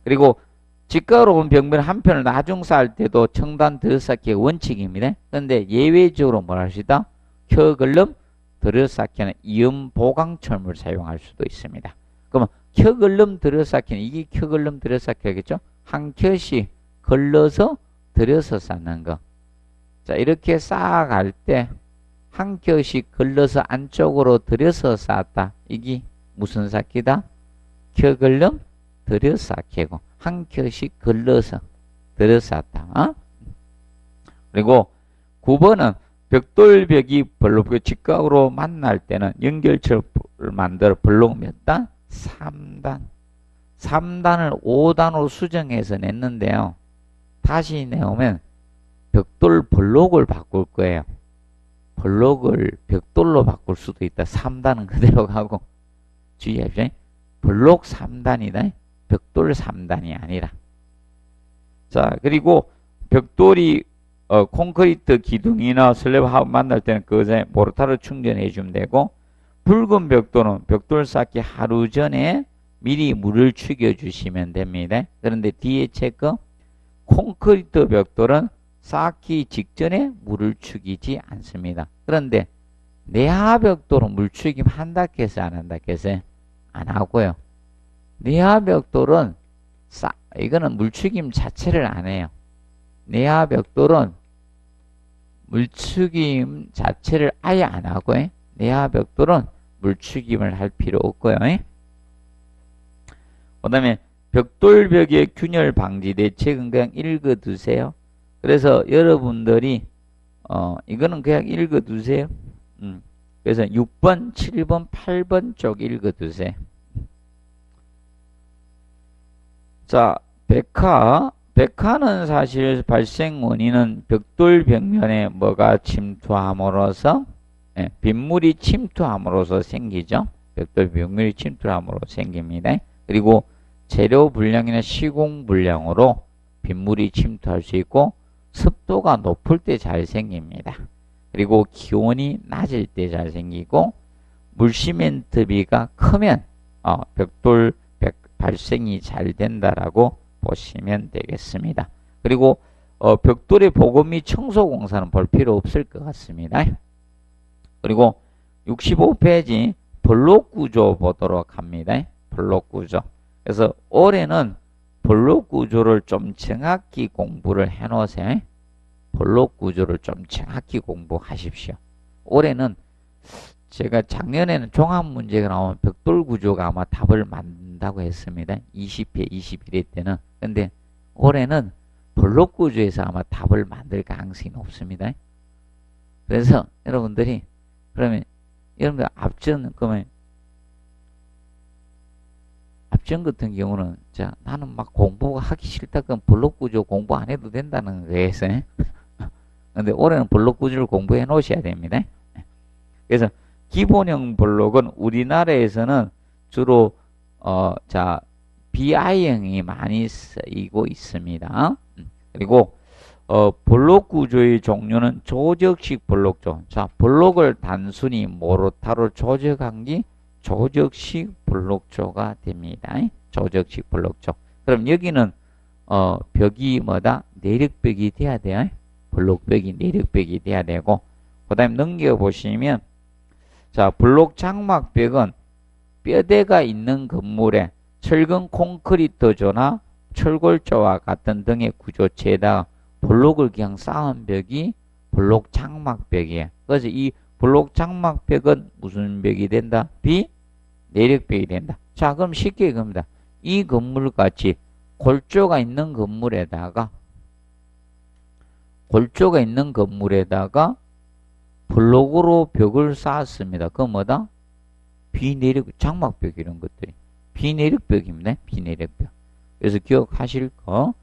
Speaker 1: 그리고 직각으로 온 벽면 한 편을 나중 쌓을 때도 청단 들여쌓기의 원칙입니다. 그런데 예외적으로 뭘 할 수 있다? 켜글름 들여쌓기는 이음 보강철물을 사용할 수도 있습니다. 그러면 켜글름 들여쌓기는 이게 켜글름 들여쌓기겠죠? 한 켜씩 걸러서 들여서 쌓는 거. 자 이렇게 쌓아갈 때 한 켜씩 걸러서 안쪽으로 들여서 쌓았다. 이게 무슨 쌓기다? 켜글름 들여쌓기고 한 켜씩 걸러서 들여쌌다. 그리고 9번은 벽돌벽이 블록 직각으로 만날 때는 연결체를 만들어 블록 몇 단? 3단. 3단을 5단으로 수정해서 냈는데요. 다시 내오면 벽돌 블록을 바꿀 거예요. 블록을 벽돌로 바꿀 수도 있다. 3단은 그대로 가고 주의하십시오. 블록 3단이다. 벽돌 3단이 아니라. 자, 그리고 벽돌이 콘크리트 기둥이나 슬랩하고 만날 때는 그것에 모르타르 충전해 주면 되고 붉은 벽돌은 벽돌 쌓기 하루 전에 미리 물을 죽여 주시면 됩니다. 그런데 뒤에 체크 콘크리트 벽돌은 쌓기 직전에 물을 죽이지 않습니다. 그런데 내하 벽돌은 물 죽임 한다 해서 안 한다 해서 안 하고요. 내하 벽돌은 이거는 물축임 자체를 안 해요. 내하 벽돌은 물축임 자체를 아예 안 하고 내야 벽돌은 물추김을 할 필요 없고요. 그 다음에 벽돌벽의 균열 방지 대책은 그냥 읽어두세요. 그래서 여러분들이 이거는 그냥 읽어두세요. 그래서 6번, 7번, 8번 쪽 읽어두세요. 자, 백화는 사실 발생 원인은 벽돌 벽면에 뭐가 침투함으로써 빗물이 침투함으로써 생기죠. 벽돌 벽면이 침투함으로 생깁니다. 그리고 재료 불량이나 시공 불량으로 빗물이 침투할 수 있고 습도가 높을 때 잘 생깁니다. 그리고 기온이 낮을 때 잘 생기고 물시멘트비가 크면 벽돌 발생이 잘 된다라고 보시면 되겠습니다. 그리고 벽돌의 보건 및 청소 공사는 볼 필요 없을 것 같습니다. 그리고 65페이지 블록 구조 보도록 합니다. 블록 구조. 그래서 올해는 블록 구조를 좀 정확히 공부를 해 놓으세요. 블록 구조를 좀 정확히 공부하십시오. 올해는 제가 작년에는 종합 문제가 나오면 벽돌 구조가 아마 답을 만든다고 했습니다. 20회, 21회 때는. 근데 올해는 블록 구조에서 아마 답을 만들 가능성이 높습니다. 그래서 여러분들이 그러면 여러분들 앞전 같은 경우는 자 나는 막 공부하기 싫다 그럼 블록 구조 공부 안 해도 된다는 거에서 근데 올해는 블록 구조를 공부해 놓으셔야 됩니다. 그래서 기본형 블록은 우리나라에서는 주로 BI형이 많이 쓰이고 있습니다. 그리고 블록 구조의 종류는 조적식 블록조. 자, 블록을 단순히 모르타로 조적한 게 조적식 블록조가 됩니다. 조적식 블록조. 그럼 여기는 벽이 뭐다? 내력벽이 돼야 돼요. 블록벽이 내력벽이 돼야 되고 그 다음에 넘겨보시면 자 블록 장막벽은 뼈대가 있는 건물에 철근 콘크리트조나 철골조와 같은 등의 구조체에다가 블록을 그냥 쌓은 벽이 블록 장막벽이에요. 그래서 이 블록 장막벽은 무슨 벽이 된다? 비내력벽이 된다. 자 그럼 쉽게 이겁니다. 이 건물같이 골조가 있는 건물에다가 블록으로 벽을 쌓았습니다. 그건 뭐다? 비내력, 장막벽 이런 것들이. 비내력벽입니다. 비내력벽. 그래서 기억하실 거.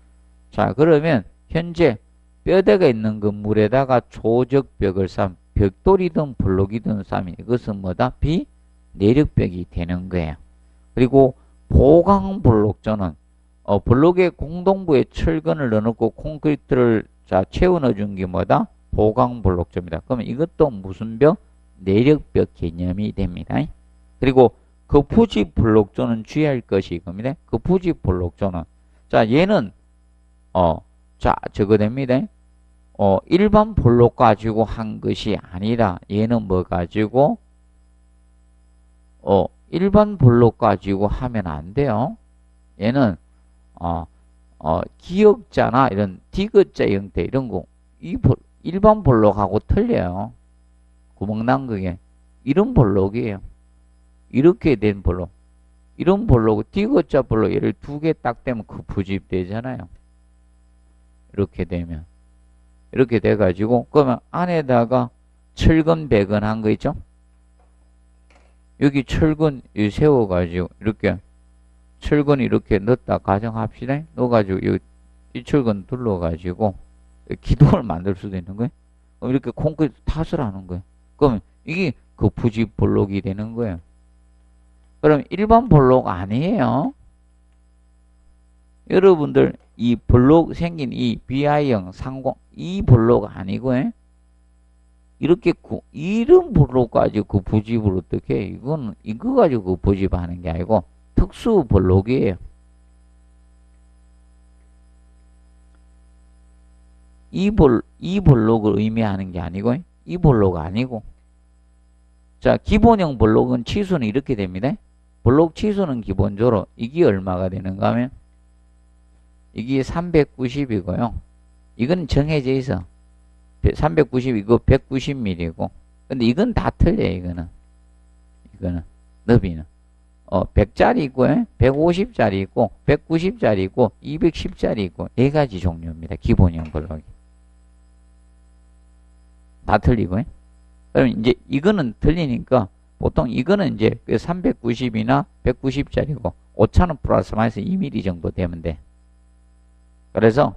Speaker 1: 자, 그러면 현재 뼈대가 있는 건물에다가 조적벽을 쌓은 벽돌이든 블록이든 쌓으면 이것은 뭐다? 비내력벽이 되는 거예요. 그리고 보강블록조는 블록의 공동부에 철근을 넣어놓고 콘크리트를 채워 넣어준 게 뭐다? 보강블록조입니다. 그러면 이것도 무슨 벽? 내력벽 개념이 됩니다. 그리고 거푸집 블록조는 주의할 것이 이겁니다. 거푸집 블록조는 자 얘는 저거 됩니다. 일반 블록 가지고 한 것이 아니라 얘는 뭐 가지고 일반 블록 가지고 하면 안 돼요. 얘는 기역자나 이런 디귿자 형태 이런 거 일반 블록하고 틀려요. 구멍난 그게 이런 블록이에요. 이렇게 된 블록. 이런 블록 디귿자 블록 얘를 두 개 딱 되면 그 부집 되잖아요. 이렇게 되면 이렇게 돼 가지고 그러면 안에다가 철근 배근한 거 있죠? 여기 철근 세워 가지고 이렇게 철근 이렇게 넣었다 가정합시다. 넣어가지고 이 철근 둘러가지고 기둥을 만들 수도 있는 거예요. 그럼 이렇게 콘크리트 탓을 하는 거예요. 그럼 이게 그 부집 블록이 되는 거예요. 그럼 일반 블록 아니에요. 여러분들 이 블록 생긴 이 BI형 상공 이 블록 아니고 이렇게 이런 블록 가지고 그 부집을 어떻게 해? 이거는 이거 가지고 그 부집하는 게 아니고 특수 블록이에요. 이 블록을 의미하는 게 아니고 이 블록 아니고 자 기본형 블록은 치수는 이렇게 됩니다. 블록 치수는 기본적으로 이게 얼마가 되는가 하면 이게 390이고요. 이건 정해져 있어. 390 이거 190mm고 근데 이건 다 틀려요, 이거는. 너비는. 100짜리 있고, 150짜리 있고, 190짜리 있고, 210짜리 있고, 4가지 종류입니다. 기본형 블록이. 다 틀리고, 그럼 이제 이거는 틀리니까, 보통 이거는 이제 390이나 190짜리고, 오차는 플러스 마이너스 2mm 정도 되면 돼. 그래서,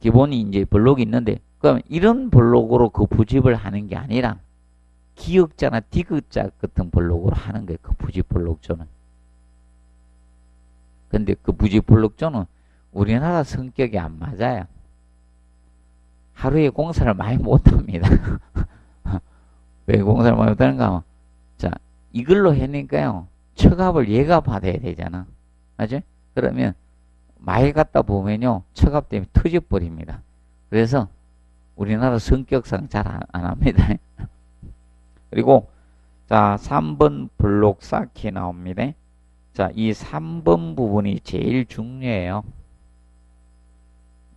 Speaker 1: 기본이 이제 블록이 있는데, 그럼 이런 블록으로 그 부집을 하는 게 아니라, 기역자나 디귿자 같은 블록으로 하는 거예요. 그 부집 블록조는. 근데 그 부집 블록조는 우리나라 성격이 안 맞아요. 하루에 공사를 많이 못 합니다. 왜 공사를 많이 못하는가 하면, 자, 이걸로 해니까요, 처갑을 얘가 받아야 되잖아. 맞죠? 그러면, 많이 갖다 보면요, 처갑 때문에 터져버립니다. 그래서, 우리나라 성격상 잘 안 합니다. 그리고, 자, 3번 블록 쌓기 나옵니다. 자, 이 3번 부분이 제일 중요해요.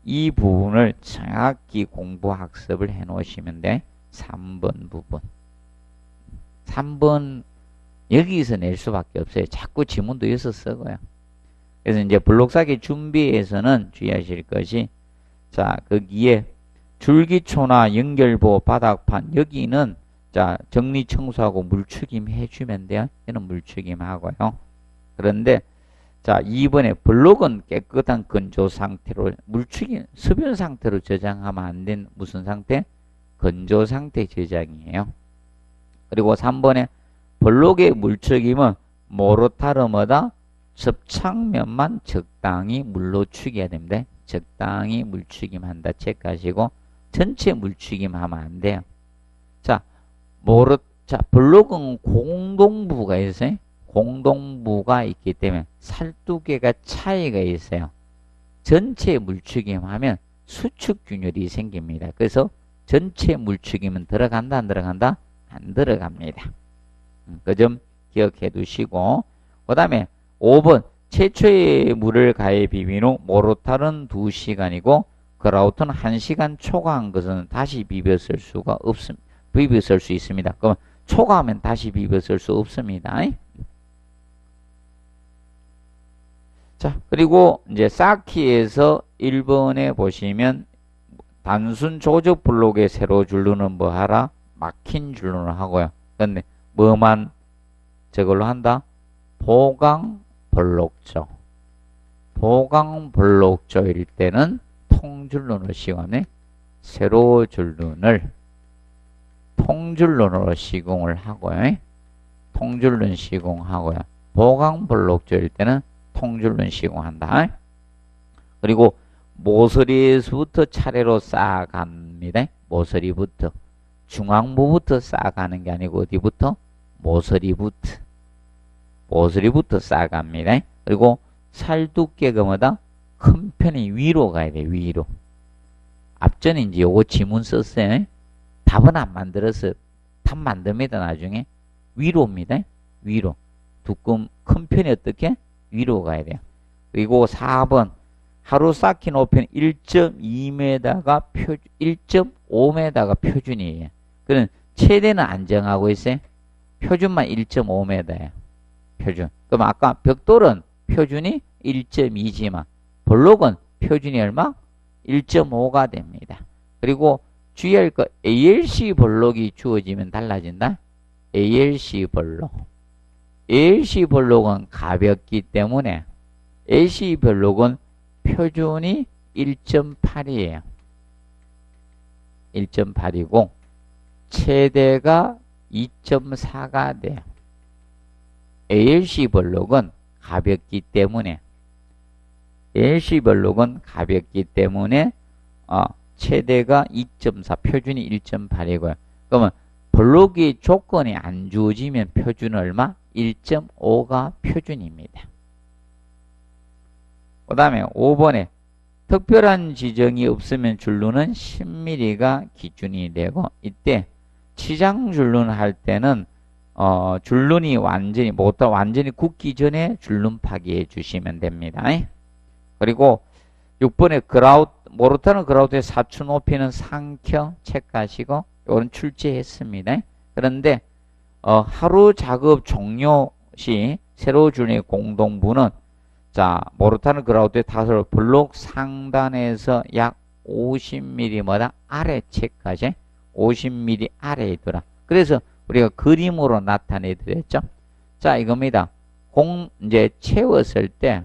Speaker 1: 이 부분을 정확히 공부 학습을 해 놓으시면 돼. 3번 부분. 3번 여기서 낼 수밖에 없어요. 자꾸 지문도 여기서 쓰고요. 그래서 이제 블록 쌓기 준비에서는 주의하실 것이, 자, 거기에 줄기초나 연결부, 바닥판, 여기는 자, 정리 청소하고 물추김 해주면 돼요. 얘는 물추김 하고요. 그런데, 자, 2번에 블록은 깨끗한 건조 상태로, 물추김, 습연 상태로 저장하면 안 된 무슨 상태? 건조 상태 저장이에요. 그리고 3번에 블록의 물추김은 모르타르마다 접착면만 적당히 물로 축여야 됩니다. 적당히 물추김한다 체크하시고, 전체 물추김하면 안 돼요. 자, 자, 블록은 공동부가 있어요. 공동부가 있기 때문에 살두개가 차이가 있어요. 전체 물추김하면 수축균열이 생깁니다. 그래서 전체 물추김은 들어간다, 안 들어간다? 안 들어갑니다. 그 점 기억해 두시고, 그 다음에 5번 최초의 물을 가해 비빈 후 모르타르는 2시간이고 그라우트는 1시간 초과한 것은 다시 비벼 쓸 수가 없습니다. 비벼 쓸 수 있습니다. 그럼 초과하면 다시 비벼 쓸 수 없습니다. 자, 그리고 이제 쌓기에서 1번에 보시면 단순 조적 블록에 세로 줄루는 뭐 하라? 막힌 줄루는 하고요. 근데 뭐만 저걸로 한다? 보강 블록조. 보강 블록조일 때는 통줄눈을 시공하네. 세로 줄눈을 통줄눈으로 시공을 하고요. 통줄눈 시공하고요. 보강 블록조일 때는 통줄눈 시공한다. 그리고 모서리에서부터 차례로 쌓아갑니다. 모서리부터. 중앙부부터 쌓아가는 게 아니고 어디부터? 모서리부터. 모서리부터 쌓아갑니다. 그리고 살 두께가 뭐다? 큰 편이 위로 가야 돼, 위로. 앞전에 이제 요거 지문 썼어요. 답은 안 만들어서, 답 만듭니다, 나중에. 위로입니다. 위로. 두꺼운 큰 편이 어떻게? 위로 가야 돼요. 그리고 4번. 하루 쌓기 높이는 1.2m가 1.5m가 표준이에요. 그럼 최대는 안 정하고 있어요. 표준만 1.5m예요. 표준. 그럼 아까 벽돌은 표준이 1.2지만 블록은 표준이 얼마? 1.5가 됩니다. 그리고 주의할 거 ALC 블록이 주어지면 달라진다. ALC 블록. ALC 블록은 가볍기 때문에 AC 블록은 표준이 1.8이에요. 1.8이고 최대가 2.4가 돼요. ALC 블록은 가볍기 때문에 최대가 2.4, 표준이 1.8이고요. 그러면 블록이 조건이 안 주어지면 표준은 얼마? 1.5가 표준입니다. 그 다음에 5번에 특별한 지정이 없으면 줄눈은 10mm가 기준이 되고, 이때 치장 줄눈 할 때는 줄눈이 완전히 굳기 전에 줄눈 파기해 주시면 됩니다. 그리고 6번에 모르타르 그라우트의 사추 높이는 상켜 체크하시고, 이거는 출제했습니다. 그런데 하루 작업 종료 시 세로 줄의 공동부는 자 모르타르 그라우드의 타설 블록 상단에서 약 50mm마다 아래 채까지 50mm 아래에 있더라. 그래서 우리가 그림으로 나타내 드렸죠. 자 이겁니다. 이제 채웠을 때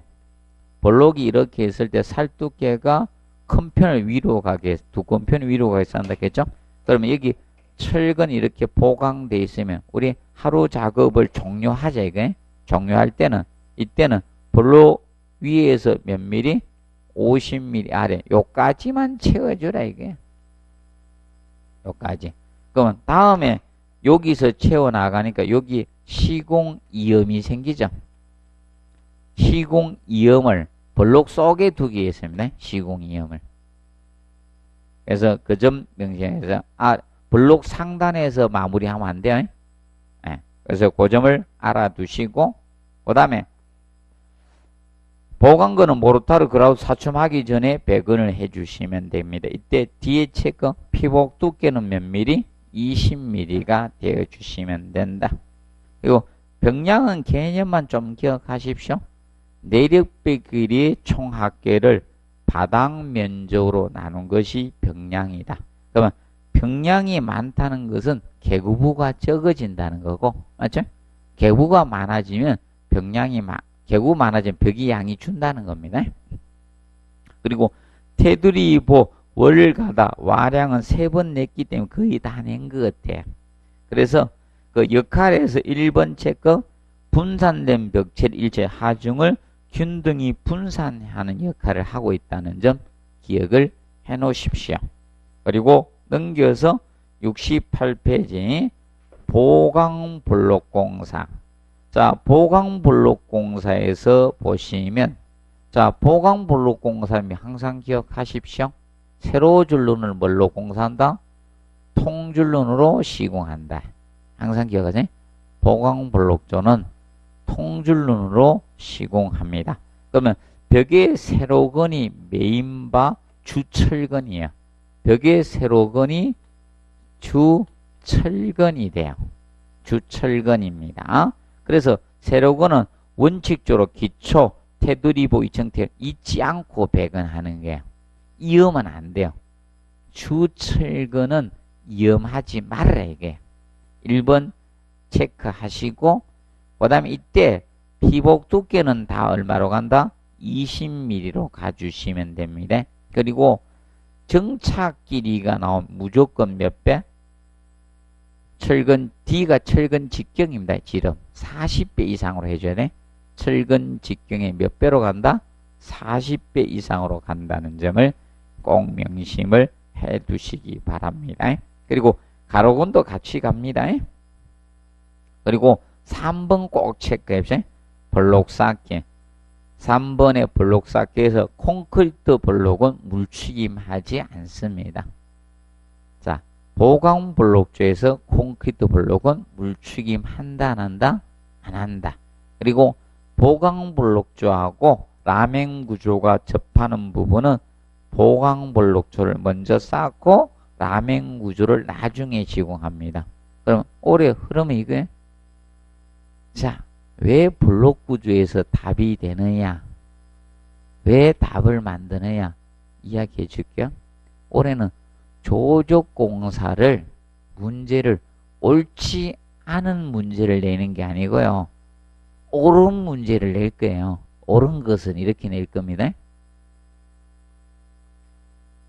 Speaker 1: 블록이 이렇게 있을 때 살두께가 큰 편을 위로 가게 두꺼운 편을 위로 가게 한다겠죠. 그러면 여기 철근이 이렇게 보강돼 있으면 우리 하루 작업을 종료하자 이게. 종료할 때는 이때는 블록 위에서 몇 미리? 50mm 아래 요까지만 채워주라 이게. 요까지. 그러면 다음에 여기서 채워 나가니까 여기 시공이염이 생기죠. 시공이염을 블록 속에 두기 위해서입니다. 시공이염을. 그래서 그 점 명시해서 블록 상단에서 마무리하면 안 돼요. 네. 그래서 그 점을 알아두시고 그 다음에 보강건은 모르타르 그라우드 사춤하기 전에 배건을 해주시면 됩니다. 이때 뒤에 체크 피복 두께는 몇 미리? 20mm가 되어주시면 된다. 그리고 병량은 개념만 좀 기억하십시오. 내력배끼리 총합계를 바닥 면적으로 나눈 것이 병량이다. 그러면 병량이 많다는 것은 개구부가 적어진다는 거고, 맞죠? 개구가 많아지면 개구 많아지면 벽이 양이 준다는 겁니다. 그리고 테두리보 월가다 와량은 3번 냈기 때문에 거의 다 낸 것 같아요. 그래서 그 역할에서 1번 체크 분산된 벽체 일체 하중을 균등히 분산하는 역할을 하고 있다는 점 기억을 해 놓으십시오. 그리고 넘겨서 68페이지 보강블록공사. 자, 보강블록공사에서 보시면 자, 보강블록공사는 항상 기억하십시오. 세로줄눈을 뭘로 공사한다? 통줄눈으로 시공한다. 항상 기억하세요. 보강블록조는 통줄눈으로 시공합니다. 그러면 벽의 세로건이 메인바 주철건이에요. 벽의 세로건이 주철건이 돼요. 주철건입니다. 그래서 세로건은 원칙적으로 기초, 테두리보 이층태 잊지 않고 배건하는 거예요. 이으면 안 돼요. 주철건은 이음하지 말아라 이게. 1번 체크하시고 그 다음에 이때 피복 두께는 다 얼마로 간다? 20mm로 가주시면 됩니다. 그리고 정착 길이가 나오면 무조건 몇 배? 철근 D가 철근 직경입니다. 지름 40배 이상으로 해줘야 돼. 철근 직경에 몇 배로 간다? 40배 이상으로 간다는 점을 꼭 명심을 해 두시기 바랍니다. 그리고 가로근도 같이 갑니다. 그리고 3번 꼭 체크해보세요. 블록 쌓기. 3번의 블록 쌓기에서 콘크리트 블록은 물추김하지 않습니다. 자, 보강 블록조에서 콘크리트 블록은 물추김 한다 안 한다? 안 한다. 그리고 보강 블록조하고 라멘 구조가 접하는 부분은 보강 블록조를 먼저 쌓고 라멘 구조를 나중에 시공합니다. 그럼 올해 흐름이 이거예요. 자, 왜 블록 구조에서 답이 되느냐? 왜 답을 만드느냐? 이야기해 줄게요. 올해는 조적공사를 문제를 옳지 않은 문제를 내는 게 아니고요. 옳은 문제를 낼 거예요. 옳은 것은 이렇게 낼 겁니다.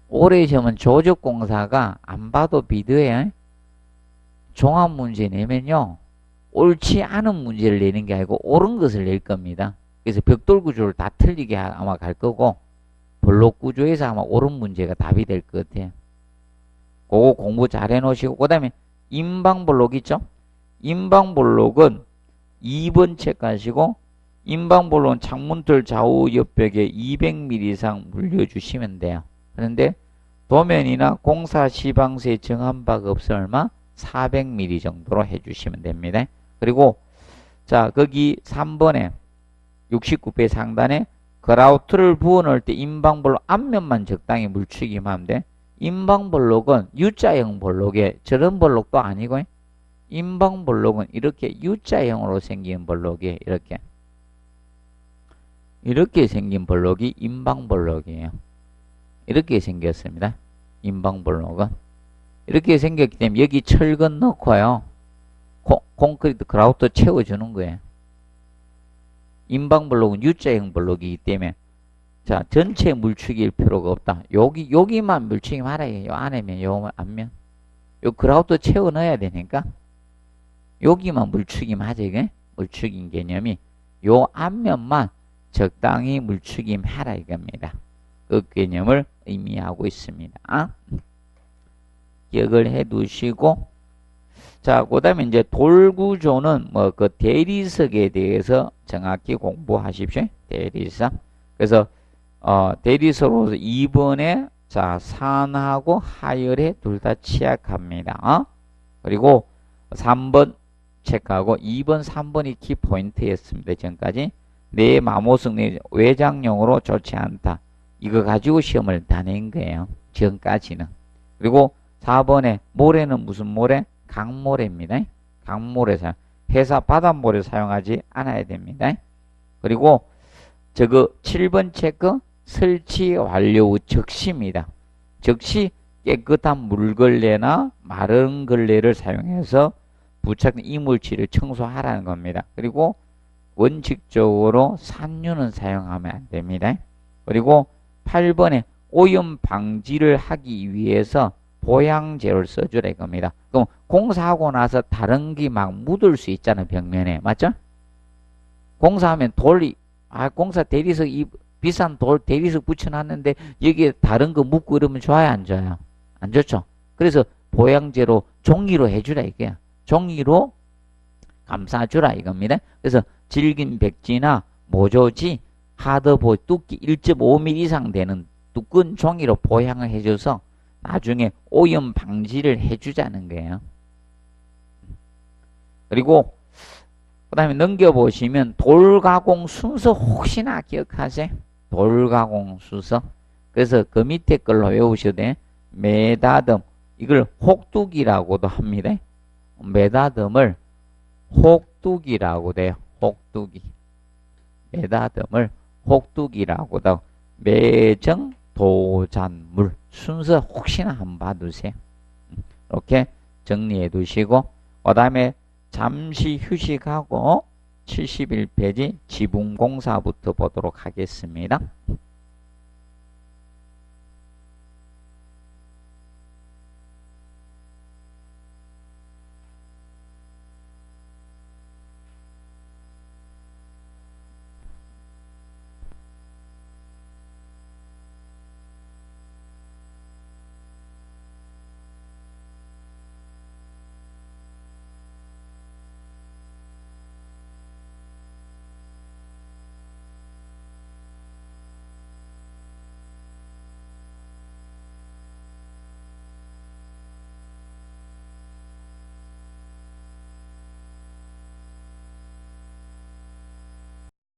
Speaker 1: 올해 시험은 조적공사가 안 봐도 비드예요. 종합문제 내면요. 옳지 않은 문제를 내는 게 아니고 옳은 것을 낼 겁니다. 그래서 벽돌 구조를 다 틀리게 아마 갈 거고 블록 구조에서 아마 옳은 문제가 답이 될 것 같아요. 그거 공부 잘 해놓으시고 그 다음에 인방블록 있죠? 인방블록은 2번 체크하시고 인방블록은 창문틀 좌우 옆벽에 200mm 이상 물려주시면 돼요. 그런데 도면이나 공사 시방세 정한 바가 없어 얼마? 400mm 정도로 해주시면 됩니다. 그리고 자 거기 3번에 69배 상단에 그라우트를 부어넣을 때 인방블록 앞면만 적당히 물추김하면 돼. 인방블록은 U자형 블록에 저런 블록도 아니고 인방블록은 이렇게 U자형으로 생긴 블록이에요. 이렇게 생긴 블록이 인방블록이에요. 이렇게 생겼습니다. 인방블록은 이렇게 생겼기 때문에 여기 철근 넣고요. 콘크리트 그라우트 채워주는 거예요. 인방블록은 U자형 블록이기 때문에 자, 전체 물축일 필요가 없다. 여기만 물축이 말아요. 요 안에면, 요 앞면. 요 그라우트 채워 넣어야 되니까, 여기만 물축이 맞아, 이게? 물축인 개념이. 요 앞면만 적당히 물축임 하라, 이겁니다. 그 개념을 의미하고 있습니다. 기억을 해 두시고, 자, 그 다음에 이제 돌구조는 뭐 그 대리석에 대해서 정확히 공부하십시오. 대리석. 그래서 대리석으로 2번에 자 산하고 하열에 둘 다 취약합니다. 그리고 3번 체크하고 2번, 3번이 키포인트였습니다. 지금까지 내 마모성 내 외장용으로 좋지 않다. 이거 가지고 시험을 다 낸 거예요. 지금까지는. 그리고 4번에 모래는 무슨 모래? 강모래입니다. 강모래 사용. 회사 바닷모래 사용하지 않아야 됩니다. 그리고 저거 7번 체크 설치 완료 후 적시입니다. 적시 깨끗한 물걸레나 마른 걸레를 사용해서 부착된 이물질을 청소하라는 겁니다. 그리고 원칙적으로 산유는 사용하면 안 됩니다. 그리고 8번에 오염 방지를 하기 위해서 보양제를 써주라 이겁니다. 그럼 공사하고 나서 다른 게 막 묻을 수 있잖아요. 벽면에. 맞죠? 공사하면 공사 대리석 비싼 돌 대리석 붙여놨는데 여기에 다른 거 묻고 이러면 좋아요, 안 좋아요? 안 좋죠? 그래서 보양제로 종이로 해주라 이게야. 종이로 감싸주라 이겁니다. 그래서 질긴 백지나 모조지, 하드보이 두께 1.5mm 이상 되는 두꺼운 종이로 보양을 해줘서 나중에 오염 방지를 해주자는 거예요. 그리고 그 다음에 넘겨보시면 돌가공 순서 혹시나 기억하세요? 돌가공 순서. 그래서 그 밑에 걸로 외우셔도 돼. 매다듬. 이걸 혹두기라고도 합니다. 매다듬을 혹두기라고 돼요. 혹두기. 매다듬을 혹두기라고도. 매정, 도잔물. 순서 혹시나 한번 봐두세요. 이렇게 정리해 두시고, 그 다음에 잠시 휴식하고 71페이지 지붕공사부터 보도록 하겠습니다.